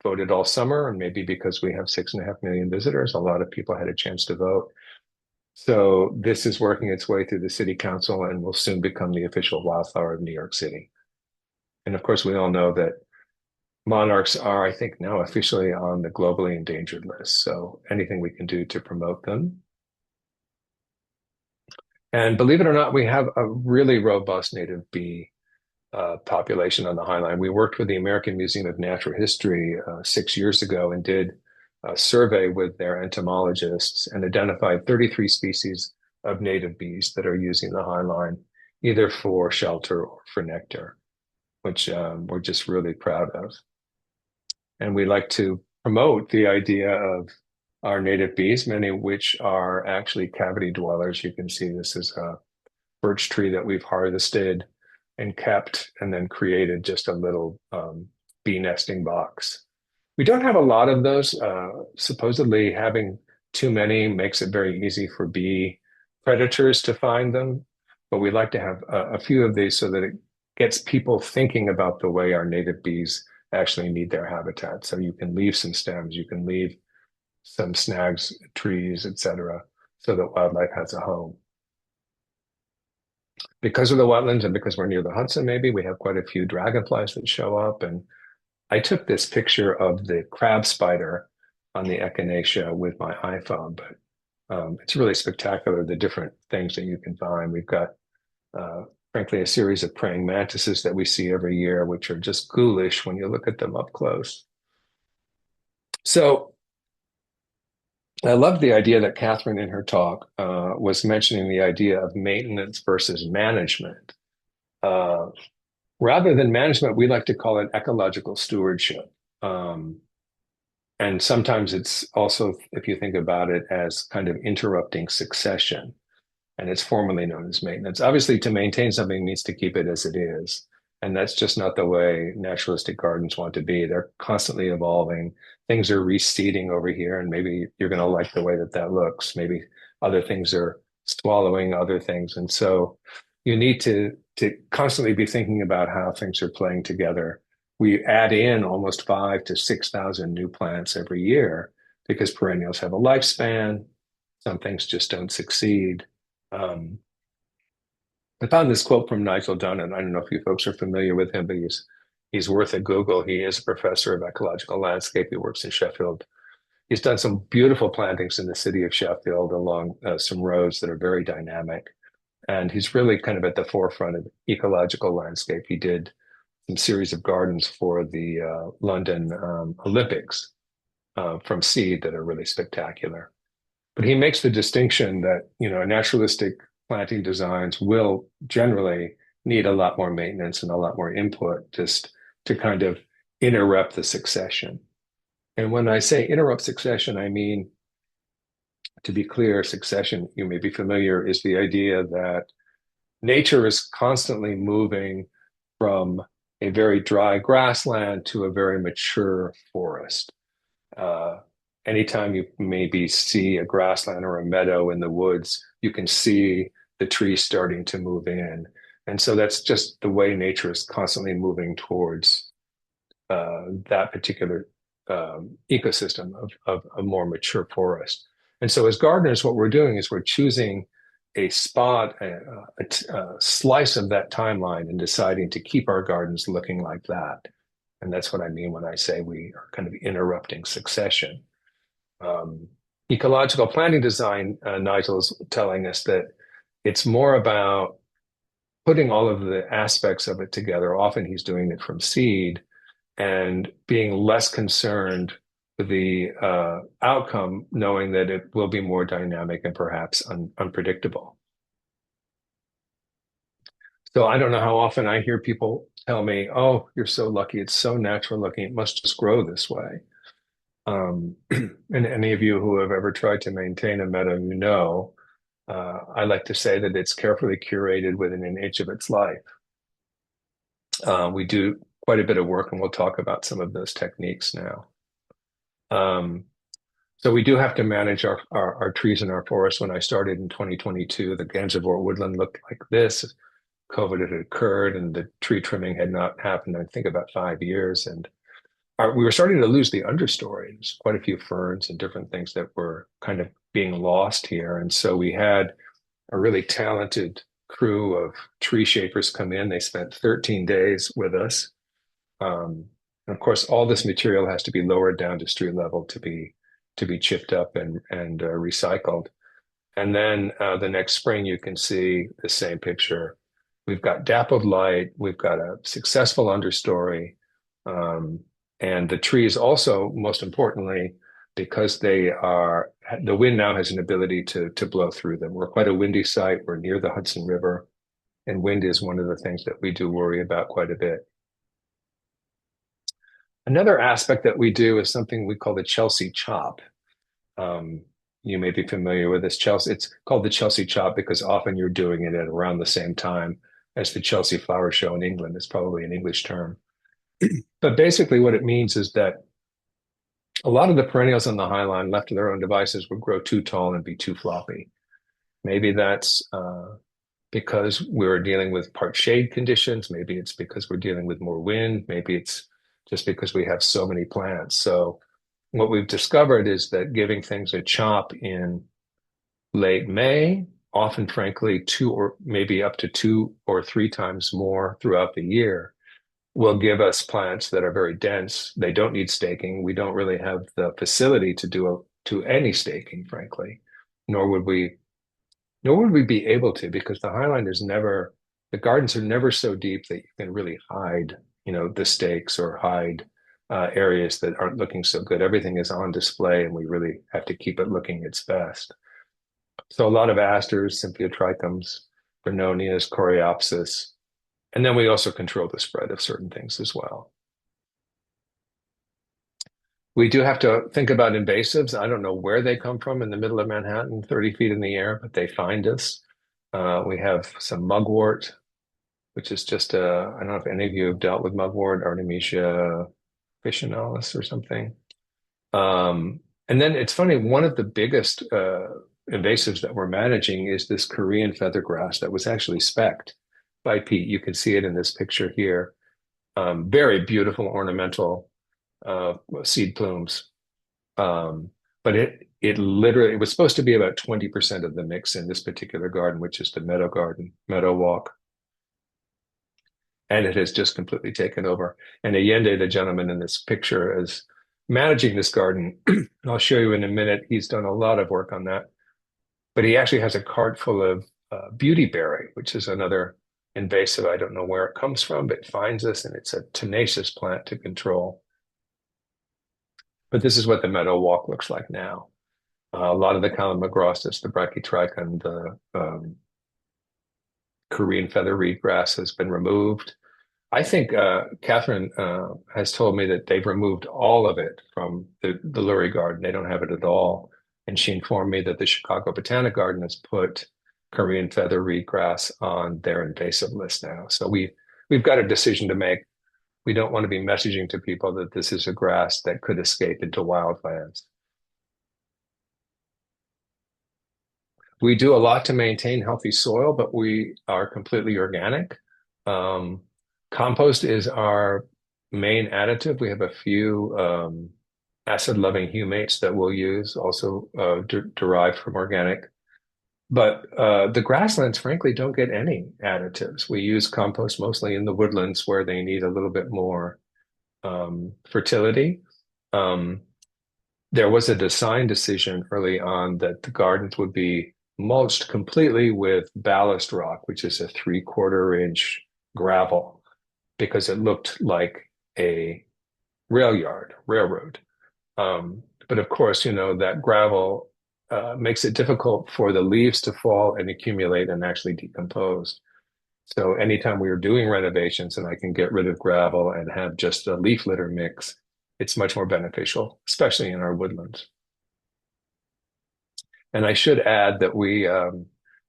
Voted all summer, and maybe because we have 6.5 million visitors, a lot of people had a chance to vote. So this is working its way through the city council and will soon become the official wildflower of New York City. And of course, we all know that monarchs are, I think, now officially on the globally endangered list. So anything we can do to promote them. And believe it or not, we have a really robust native bee population on the High Line. We worked with the American Museum of Natural History 6 years ago and did a survey with their entomologists and identified 33 species of native bees that are using the High Line, either for shelter or for nectar, which we're just really proud of. And we like to promote the idea of our native bees, many of which are actually cavity dwellers. You can see this is a birch tree that we've harvested and kept and then created just a little bee nesting box. We don't have a lot of those. Supposedly having too many makes it very easy for bee predators to find them, but we like to have a few of these so that it gets people thinking about the way our native bees actually need their habitat. So you can leave some stems, you can leave some snags, trees, etc., so that wildlife has a home. Because of the wetlands and because we're near the Hudson, maybe we have quite a few dragonflies that show up. And I took this picture of the crab spider on the echinacea with my iPhone, but it's really spectacular, the different things that you can find. We've got, frankly, a series of praying mantises that we see every year, which are just ghoulish when you look at them up close. So I love the idea that Catherine in her talk was mentioning the idea of maintenance versus management. Uh, Rather than management, we like to call it ecological stewardship. And sometimes it's also, if you think about it, as kind of interrupting succession, and it's formally known as maintenance. Obviously, to maintain something needs to keep it as it is. And that's just not the way naturalistic gardens want to be. They're constantly evolving. Things are reseeding over here, and maybe you're going to like the way that that looks. Maybe other things are swallowing other things. And so you need to constantly be thinking about how things are playing together. We add in almost 5 to 6,000 new plants every year because perennials have a lifespan. Some things just don't succeed. Um, I found this quote from Nigel Dunn. I don't know if you folks are familiar with him, but he's worth a Google. He is a professor of ecological landscape. He works in Sheffield. He's done some beautiful plantings in the city of Sheffield along some roads that are very dynamic. And he's really kind of at the forefront of ecological landscape. He did some series of gardens for the London Olympics from seed that are really spectacular. But he makes the distinction that, naturalistic planting designs will generally need a lot more maintenance and a lot more input just to kind of interrupt the succession. And when I say interrupt succession, I mean, to be clear, succession, you may be familiar, is the idea that nature is constantly moving from a very dry grassland to a very mature forest. Anytime you maybe see a grassland or a meadow in the woods, you can see the trees starting to move in. And so that's just the way nature is constantly moving towards that particular ecosystem of a more mature forest. And so as gardeners, what we're doing is we're choosing a spot, a slice of that timeline and deciding to keep our gardens looking like that. And that's what I mean when I say we are kind of interrupting succession. ecological planting design, Nigel's telling us that it's more about putting all of the aspects of it together. Often he's doing it from seed and being less concerned with the outcome, knowing that it will be more dynamic and perhaps unpredictable. So I don't know how often I hear people tell me, "Oh, you're so lucky. It's so natural looking. It must just grow this way." And any of you who have ever tried to maintain a meadow, you know, I like to say that it's carefully curated within an inch of its life. We do quite a bit of work, and we'll talk about some of those techniques now. Um, so we do have to manage our trees in our forest. When I started in 2022, the Gansevoort woodland looked like this. COVID had occurred, and the tree trimming had not happened, I think, about 5 years. And we were starting to lose the understory. There's quite a few ferns and different things that were kind of being lost here. And so we had a really talented crew of tree shapers come in. They spent 13 days with us. And of course, all this material has to be lowered down to street level to be chipped up and recycled. And then the next spring, you can see the same picture. We've got dappled light. We've got a successful understory. Um, and the trees also, most importantly, because the wind now has an ability to blow through them. We're quite a windy site. We're near the Hudson River, and wind is one of the things that we do worry about quite a bit. Another aspect that we do is something we call the Chelsea chop. Um, you may be familiar with this Chelsea. It's called the Chelsea chop because often you're doing it at around the same time as the Chelsea Flower Show in England. It's probably an English term. But basically, what it means is that a lot of the perennials on the High Line, left to their own devices, would grow too tall and be too floppy. Maybe that's because we're dealing with part shade conditions. Maybe it's because we're dealing with more wind. Maybe it's just because we have so many plants. So what we've discovered is that giving things a chop in late May, often frankly, two or maybe up to 2 or 3 times more throughout the year, will give us plants that are very dense. They don't need staking. We don't really have the facility to any staking, frankly, nor would we be able to, because the gardens are never so deep that you can really hide, the stakes or hide areas that aren't looking so good. Everything is on display, and we really have to keep it looking its best. So a lot of asters, Symphyotrichums, Brennonias, Coreopsis, and then we also control the spread of certain things as well. We do have to think about invasives. I don't know where they come from in the middle of Manhattan, 30 feet in the air, but they find us. We have some mugwort, which is just I don't know if any of you have dealt with mugwort, Artemisia officinalis or something. And then it's funny, one of the biggest invasives that we're managing is this Korean feathergrass that was actually specced by Pete. You can see it in this picture here. Very beautiful ornamental seed plumes. But it was supposed to be about 20% of the mix in this particular garden, which is the meadow garden, meadow walk. And it has just completely taken over. And Allende, the gentleman in this picture, is managing this garden. I'll show you in a minute. He's done a lot of work on that. But he actually has a cart full of beautyberry, which is another invasive. I don't know where it comes from, but it finds us, and it's a tenacious plant to control. But this is what the meadow walk looks like now. A lot of the Calamagrostis, the Brachytrichum, the Korean feather reed grass has been removed. I think Catherine has told me that they've removed all of it from the Lurie Garden. They don't have it at all. And she informed me that the Chicago Botanic Garden has put Korean feather reed grass on their invasive list now. So we've got a decision to make. We don't want to be messaging to people that this is a grass that could escape into wildlands. We do a lot to maintain healthy soil, but we are completely organic. Compost is our main additive. We have a few acid-loving humates that we'll use, also derived from organic. But the grasslands, frankly, don't get any additives. We use compost mostly in the woodlands where they need a little bit more fertility. there was a design decision early on that the gardens would be mulched completely with ballast rock, which is a 3/4 inch gravel, because it looked like a railroad. But of course, that gravel makes it difficult for the leaves to fall and accumulate and actually decompose. So anytime we are doing renovations and I can get rid of gravel and have just a leaf litter mix, it's much more beneficial, especially in our woodlands. And I should add that we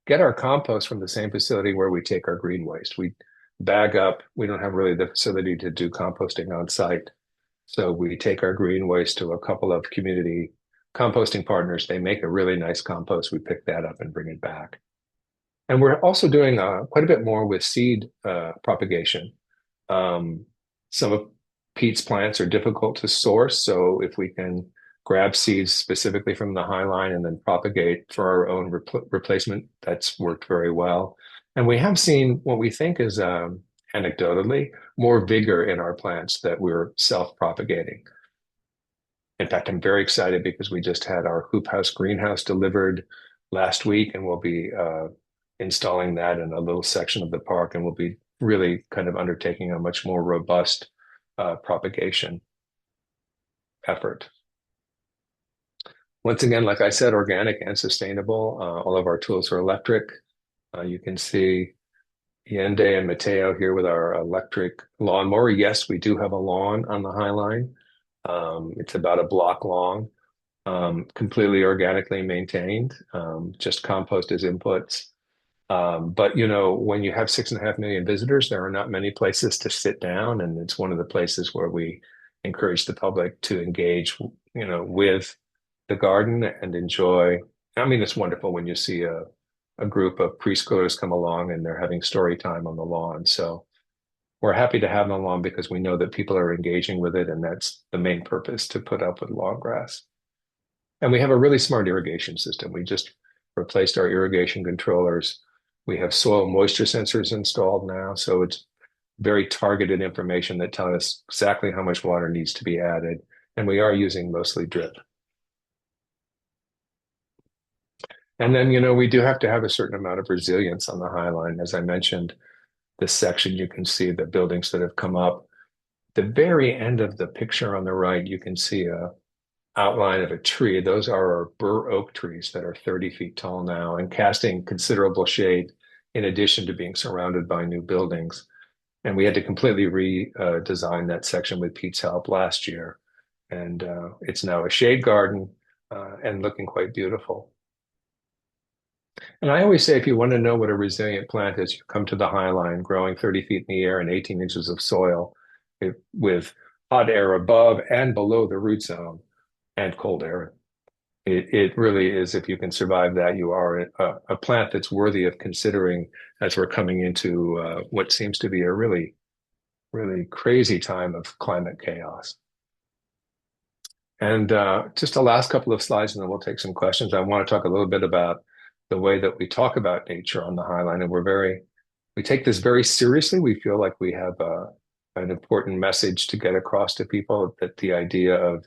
get our compost from the same facility where we take our green waste. We bag up. We don't have really the facility to do composting on site. So we take our green waste to a couple of community composting partners. They make a really nice compost. We pick that up and bring it back. And we're also doing quite a bit more with seed propagation. Um, some of Pete's plants are difficult to source, so if we can grab seeds specifically from the highline and then propagate for our own replacement, that's worked very well. And we have seen what we think is anecdotally more vigor in our plants that we're self-propagating. In fact, I'm very excited because we just had our hoop house greenhouse delivered last week, and we'll be installing that in a little section of the park, and we'll be really kind of undertaking a much more robust propagation effort. Once again, like I said, organic and sustainable. All of our tools are electric. You can see Yende and Mateo here with our electric lawnmower. Yes, we do have a lawn on the High Line. It's about a block long, completely organically maintained, just compost as inputs. But when you have 6.5 million visitors, there are not many places to sit down, and it's one of the places where we encourage the public to engage, with the garden and enjoy. I mean, it's wonderful when you see a group of preschoolers come along and they're having story time on the lawn. So we're happy to have them along because we know that people are engaging with it, and that's the main purpose, to put up with long grass. And we have a really smart irrigation system. We just replaced our irrigation controllers. We have soil moisture sensors installed now, so it's very targeted information that tell us exactly how much water needs to be added. And we are using mostly drip. And then, we do have to have a certain amount of resilience on the High Line. As I mentioned, this section, you can see the buildings that have come up. The very end of the picture on the right, you can see a outline of a tree. Those are our bur oak trees that are 30 feet tall now and casting considerable shade in addition to being surrounded by new buildings. And we had to completely redesign that section with Pete's help last year. And it's now a shade garden and looking quite beautiful. And I always say, if you want to know what a resilient plant is, you come to the High Line, growing 30 feet in the air and 18 inches of soil with hot air above and below the root zone and cold air. It really is, if you can survive that, you are a plant that's worthy of considering as we're coming into what seems to be a really, really crazy time of climate chaos. And just the last couple of slides, and then we'll take some questions. I want to talk a little bit about the way that we talk about nature on the High Line. And we take this very seriously. We feel like we have an important message to get across to people, that the idea of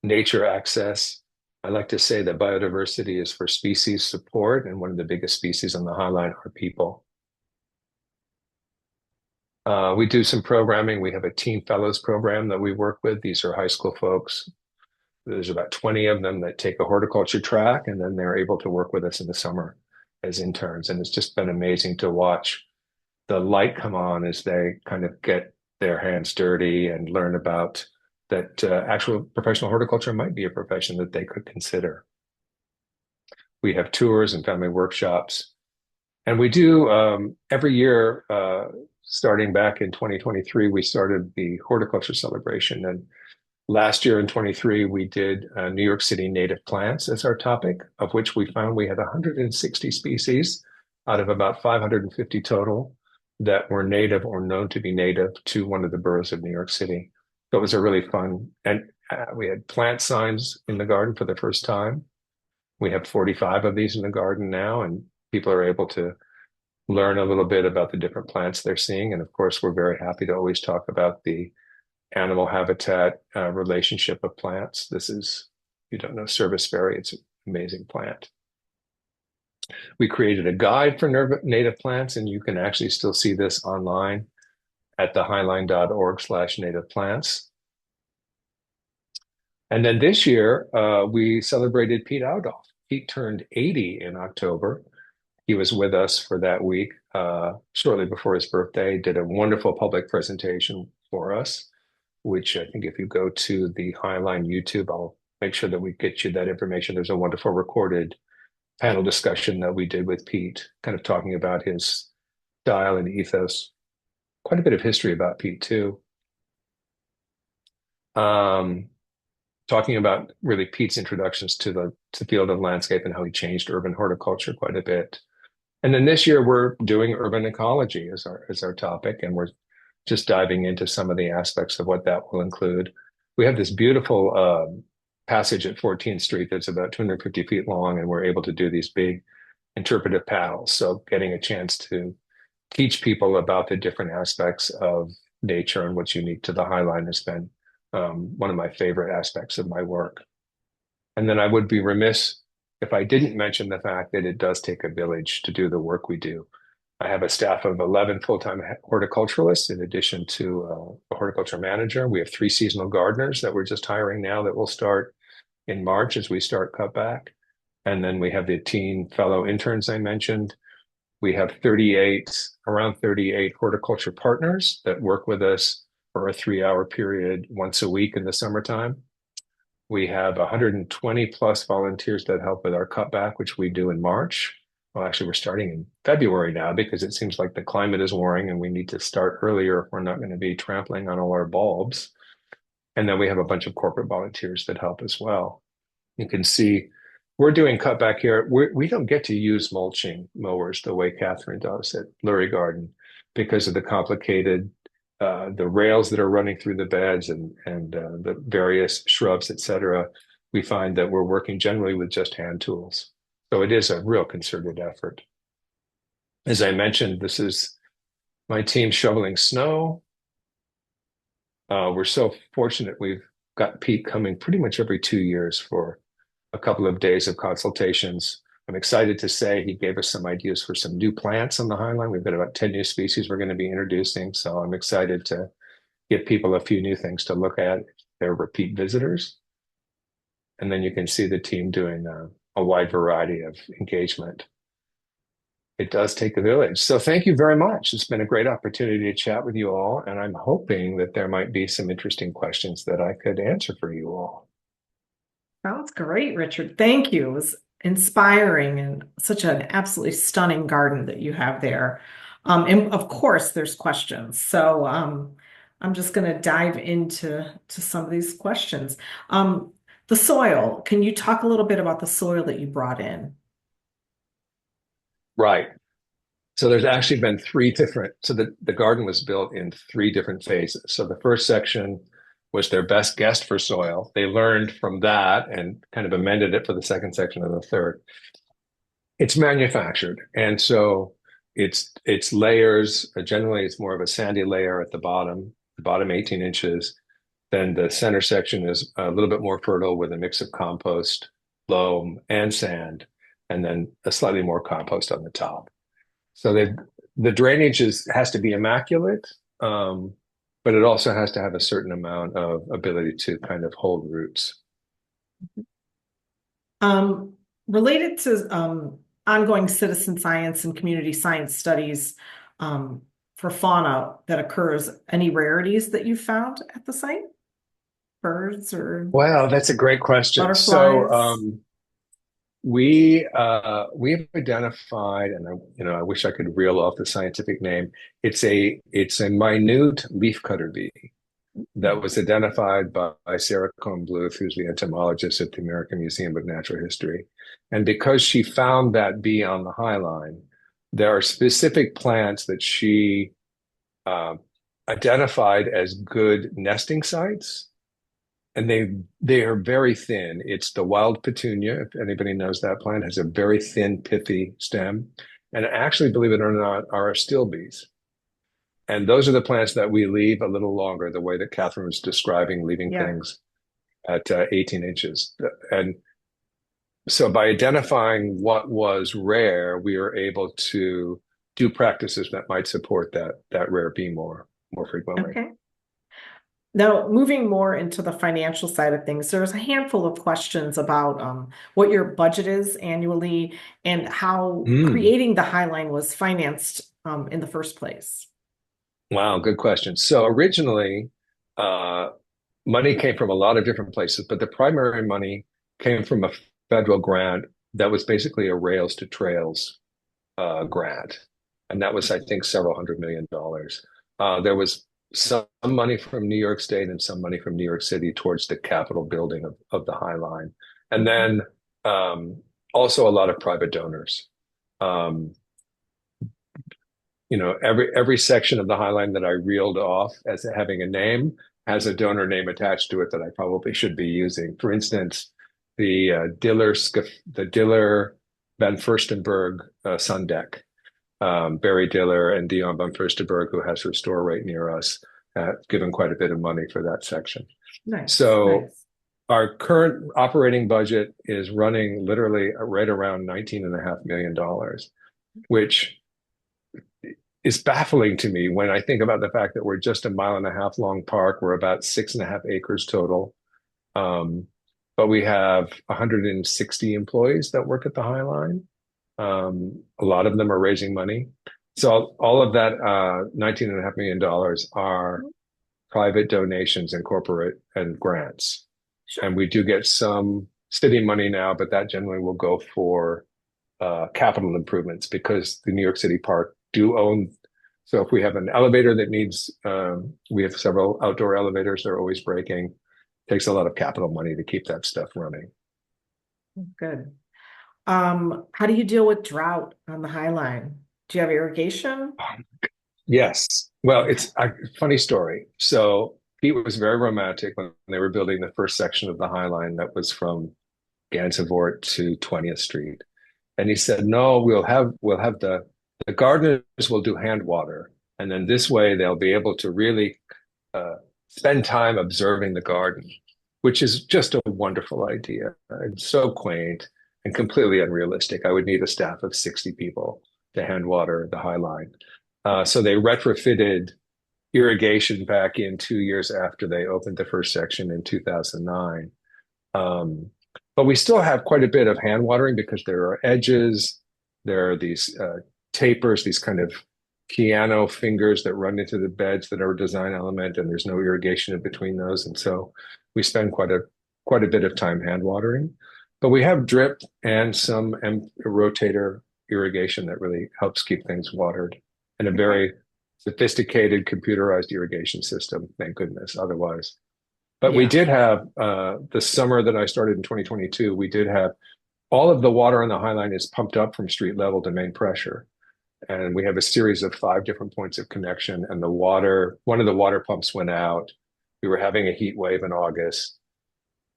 nature access. I like to say that biodiversity is for species support, and one of the biggest species on the High Line are people. We do some programming. We have a Teen Fellows program that we work with. These are high school folks. There's about 20 of them that take a horticulture track, and then they're able to work with us in the summer as interns. And it's just been amazing to watch the light come on as they kind of get their hands dirty and learn about that actual professional horticulture might be a profession that they could consider. We have tours and family workshops. And we do every year, starting back in 2023, we started the horticulture celebration. And last year in 23, we did New York City native plants as our topic, of which we found we had 160 species out of about 550 total that were native or known to be native to one of the boroughs of New York City. So it was a really fun, and we had plant signs in the garden for the first time. We have 45 of these in the garden now, and people are able to learn a little bit about the different plants they're seeing. And of course, we're very happy to always talk about the animal habitat relationship of plants. This is, you don't know serviceberry, it's an amazing plant. We created a guide for native plants, and you can actually still see this online at thehighline.org/native plants. And then this year, we celebrated Pete Outdoff. Pete turned 80 in October. He was with us for that week, shortly before his birthday, did a wonderful public presentation for us, which I think if you go to the Highline YouTube, I'll make sure that we get you that information. There's a wonderful recorded panel discussion that we did with Pete, kind of talking about his style and ethos. Quite a bit of history about Pete, too. Talking about really Pete's introductions to the field of landscape and how he changed urban horticulture quite a bit. And then this year we're doing urban ecology as our topic, and we're just diving into some of the aspects of what that will include. We have this beautiful passage at 14th Street that's about 250 feet long, and we're able to do these big interpretive panels. So getting a chance to teach people about the different aspects of nature and what's unique to the Highline has been one of my favorite aspects of my work. And then I would be remiss if I didn't mention the fact that it does take a village to do the work we do. I have a staff of 11 full-time horticulturalists in addition to a horticulture manager. We have 3 seasonal gardeners that we're just hiring now that will start in March as we start cutback. And then we have the teen fellow interns I mentioned. We have around 38 horticulture partners that work with us for a 3-hour period once a week in the summertime. We have 120 plus volunteers that help with our cutback, which we do in March. Well, actually, we're starting in February now because it seems like the climate is warming and we need to start earlier if we're not going to be trampling on all our bulbs. And then we have a bunch of corporate volunteers that help as well. You can see we're doing cutback here. We don't get to use mulching mowers the way Catherine does at Lurie Garden because of the complicated the rails that are running through the beds and the various shrubs, et cetera. We find that we're working generally with just hand tools. So it is a real concerted effort. As I mentioned, this is my team shoveling snow. We're so fortunate we've got Pete coming pretty much every 2 years for a couple of days of consultations. I'm excited to say he gave us some ideas for some new plants on the Highline. We've got about 10 new species we're going to be introducing. So I'm excited to give people a few new things to look at. They're repeat visitors. And then you can see the team doing a wide variety of engagement. It does take a village. So thank you very much. It's been a great opportunity to chat with you all. And I'm hoping that there might be some interesting questions that I could answer for you all. Sounds great, Richard. Thank you. It was inspiring and such an absolutely stunning garden that you have there. And of course, there's questions. So I'm just going to dive into some of these questions. The soil, can you talk a little bit about the soil that you brought in? Right. So there's actually been so the garden was built in 3 different phases. So the first section was their best guess for soil. They learned from that and kind of amended it for the second section and the third. It's manufactured. And so it's layers. Generally, it's more of a sandy layer at the bottom 18 inches. Then the center section is a little bit more fertile with a mix of compost, loam, and sand, and then a slightly more compost on the top. So the drainage has to be immaculate, but it also has to have a certain amount of ability to kind of hold roots. Related to ongoing citizen science and community science studies for fauna that occurs, any rarities that you found at the site? Birds or Well, that's a great question. butterflies? So we've identified, and I wish I could reel off the scientific name. It's a minute leafcutter bee that was identified by Sarah Cohn-Bluth, who's the entomologist at the American Museum of Natural History. And because she found that bee on the Highline, there are specific plants that she identified as good nesting sites. And they are very thin. It's the wild petunia, if anybody knows that plant, has a very thin, pithy stem. And actually, believe it or not, are astilbes. And those are the plants that we leave a little longer, the way that Catherine was describing leaving things at 18 inches. And so by identifying what was rare, we were able to do practices that might support that rare bee more frequently. Okay. Now, moving more into the financial side of things, there's a handful of questions about what your budget is annually and how Mm. creating the High Line was financed in the first place. Wow, good question. So originally, uh, money came from a lot of different places, but the primary money came from a federal grant that was basically a Rails to Trails grant. And that was, I think, several $100 million. There was some money from New York State and some money from New York City towards the Capitol building of the High Line. And then um, also a lot of private donors. Um, every section of the High Line that I reeled off as having a name has a donor name attached to it that I probably should be using. For instance, the Diller Van Furstenberg Sun Deck. Barry Diller and Dion van Furstenberg, who has her store right near us, given quite a bit of money for that section. Nice, So nice. our current operating budget is running literally right around $19.5 million, which is baffling to me when I think about the fact that we're just a mile and a half long park. We're about 6.5 acres total. Um, but we have 160 employees that work at the High Line. A lot of them are raising money. So all of that $19.5 million are private donations and corporate and grants. Sure. And we do get some city money now, but that generally will go for capital improvements because the New York City Park do own. So if we have an elevator that needs, we have several outdoor elevators, they're always breaking. It takes a lot of capital money to keep that stuff running. Good. How do you deal with drought on the High Line? Do you have irrigation? Yes. Well, Okay. it's a funny story. So Pete was very romantic when they were building the first section of the High Line that was from Gansevoort to 20th Street. And he said, no, we'll have the gardeners will do hand water. And then this way they'll be able to really uh, spend time observing the garden, which is just a wonderful idea. It's so quaint and completely unrealistic. I would need a staff of 60 people to hand water the High Line. So they retrofitted irrigation back in 2 years after they opened the first section in 2009. Um, but we still have quite a bit of hand watering because there are edges, there are these tapers, these kind of piano fingers that run into the beds that are a design element, and there's no irrigation in between those. And so we spend quite a bit of time hand watering. But we have drip and some rotator irrigation that really helps keep things watered, and a Okay. very sophisticated computerized irrigation system, thank goodness. Otherwise, but we Yeah. did have the summer that I started in 2022, we did have all of the water on the High Line is pumped up from street level to main pressure. And we have a series of 5 different points of connection. And one of the water pumps went out. We were having a heat wave in August.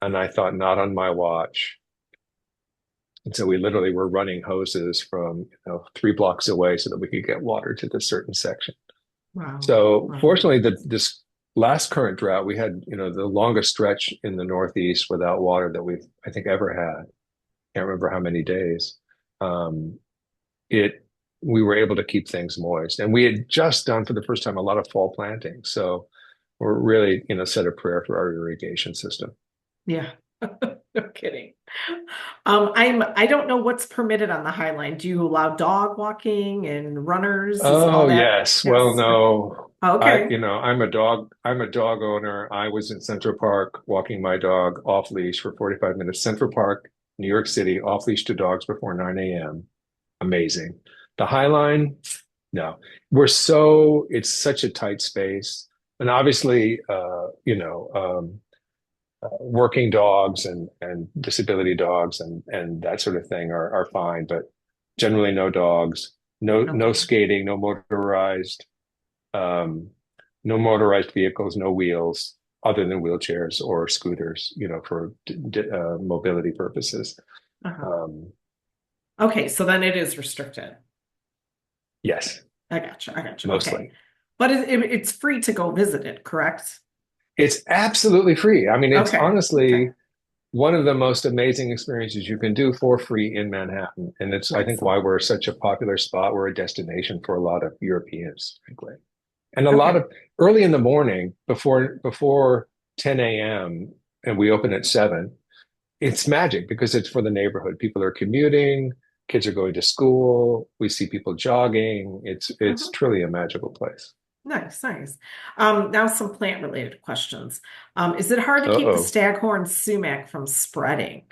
And I thought, not on my watch. And so we literally were running hoses from 3 blocks away so that we could get water to this certain section. Wow. So Wow. fortunately, this last current drought, we had, the longest stretch in the Northeast without water that we've, I think, ever had. Can't remember how many days. Um, it we were able to keep things moist, and we had just done for the first time a lot of fall planting. So we're really, said a prayer for our irrigation system. Yeah. No kidding. I don't know what's permitted on the High Line. Do you allow dog walking and runners? Is all Oh that? yes. Well, Yes. Okay. no. Okay. I'm a dog owner. I was in Central Park walking my dog off leash for 45 minutes. Central Park, New York City, off leash to dogs before 9 a.m. Amazing. The High Line, no. It's such a tight space. And obviously, working dogs and disability dogs and that sort of thing are fine, but generally no dogs, no Okay. skating, um, no motorized vehicles, no wheels other than wheelchairs or scooters, for mobility purposes. Uh-huh. Um, Okay, so then it is restricted. yes, I gotcha. I gotcha. Okay. mostly. But it's free to go visit it, correct? It's absolutely free. I mean, it's Okay. Okay. honestly one of the most amazing experiences you can do for free in Manhattan. And it's, I think, why Excellent. we're such a popular spot. We're a destination for a lot of Europeans, frankly. And a lot Okay. of early in the morning before 10 a.m. and we open at 7, it's magic because it's for the neighborhood. People are commuting, kids are going to school, we see people jogging. It's Mhm. truly a magical place. Nice, nice. Now some plant related questions. Is it hard to keep the Uh-oh. staghorn sumac from spreading?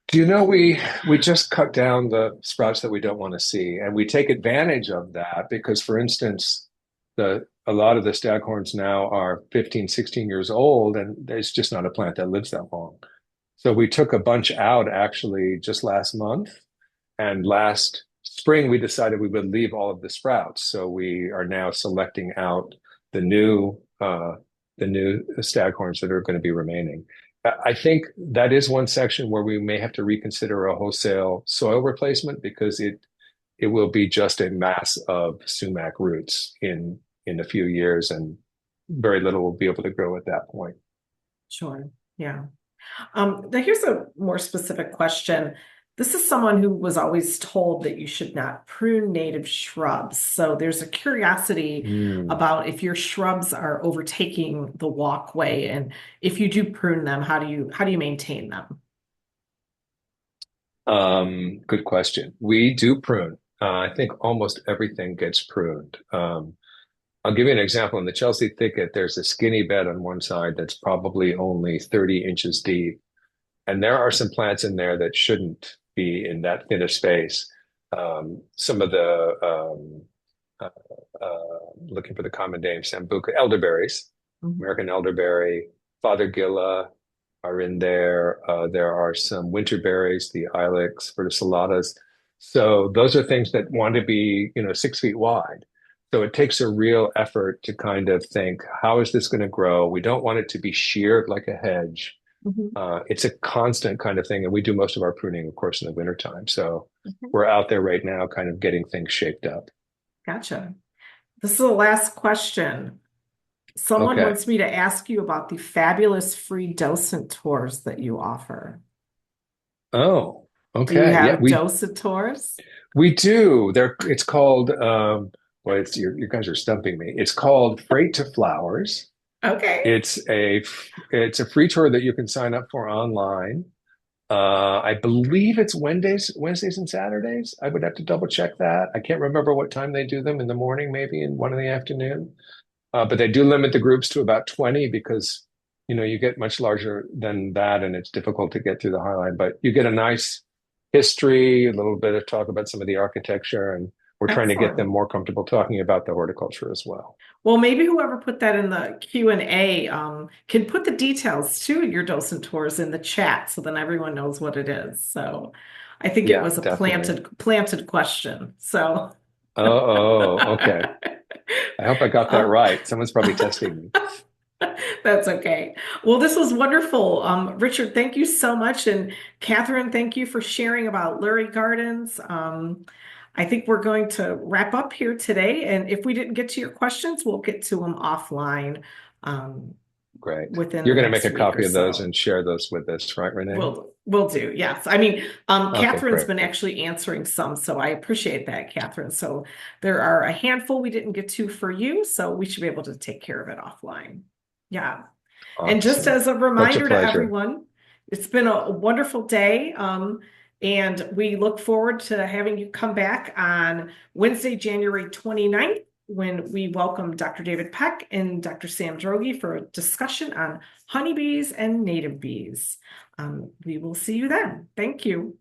Do you know we just cut down the sprouts that we don't want to see, and we take advantage of that because, for instance, the a lot of the staghorns now are 15, 16 years old, and there's just not a plant that lives that long. So we took a bunch out actually just last month, and last spring we decided we would leave all of the sprouts. So we are now selecting out the new uh, the new staghorns that are going to be remaining. I think that is one section where we may have to reconsider a wholesale soil replacement because it will be just a mass of sumac roots in a few years, and very little will be able to grow at that point. Sure. Yeah. Now here's a more specific question. This is someone who was always told that you should not prune native shrubs. So there's a curiosity Mm. about if your shrubs are overtaking the walkway, and if you do prune them, how do you maintain them? Good question. We do prune. I think almost everything gets pruned. I'll give you an example. In the Chelsea thicket, there's a skinny bed on one side that's probably only 30 inches deep. And there are some plants in there that shouldn't be in that thin of space. Some of the, looking for the common name, Sambuca, elderberries, Mhm. American elderberry, Fothergilla are in there. There are some winter berries, the ilex, verticillata. So those are things that want to be, 6 feet wide. So it takes a real effort to kind of think, how is this going to grow? We don't want it to be sheared like a hedge. Mhm. It's a constant kind of thing. And we do most of our pruning, of course, in the wintertime. So Mhm. we're out there right now kind of getting things shaped up. Gotcha. This is the last question. Someone Okay. wants me to ask you about the fabulous free docent tours that you offer. Oh, Do you okay. Yeah, have docent tours? we do. It's called well, you guys are stumping me. It's called Freight to Flowers. Okay. It's a free tour that you can sign up for online. I believe it's Wednesdays and Saturdays. I would have to double check that. I can't remember what time they do them, in the morning, maybe in one in the afternoon. But they do limit the groups to about 20 because, you get much larger than that and it's difficult to get through the High Line. But you get a nice history, a little bit of talk about some of the architecture, and we're trying to get them Excellent. more comfortable talking about the horticulture as well. Well, maybe whoever put that in the Q&A can put the details to your docent tours in the chat so then everyone knows what it is. So I think it Yeah, was a definitely. planted question. So Okay. I hope I got that uh, right. Someone's probably testing me. that's okay. Well, this was wonderful. Richard, thank you so much. And Catherine, thank you for sharing about Lurie Gardens. I think we're going to wrap up here today. And if we didn't get to your questions, we'll get to them offline um, Great. within You're the going to make next a week or copy of those so. and share those with us, right, Renee? We'll do. Yes. I mean, Okay, Catherine's great. been actually answering some, so I appreciate that, Catherine. So there are a handful we didn't get to for you, so we should be able to take care of it offline. Yeah. And just Awesome. as a Such a reminder to pleasure. everyone, it's been a wonderful day. And we look forward to having you come back on Wednesday, January 29th, when we welcome Dr. David Peck and Dr. Sam Droege for a discussion on honeybees and native bees. We will see you then. Thank you.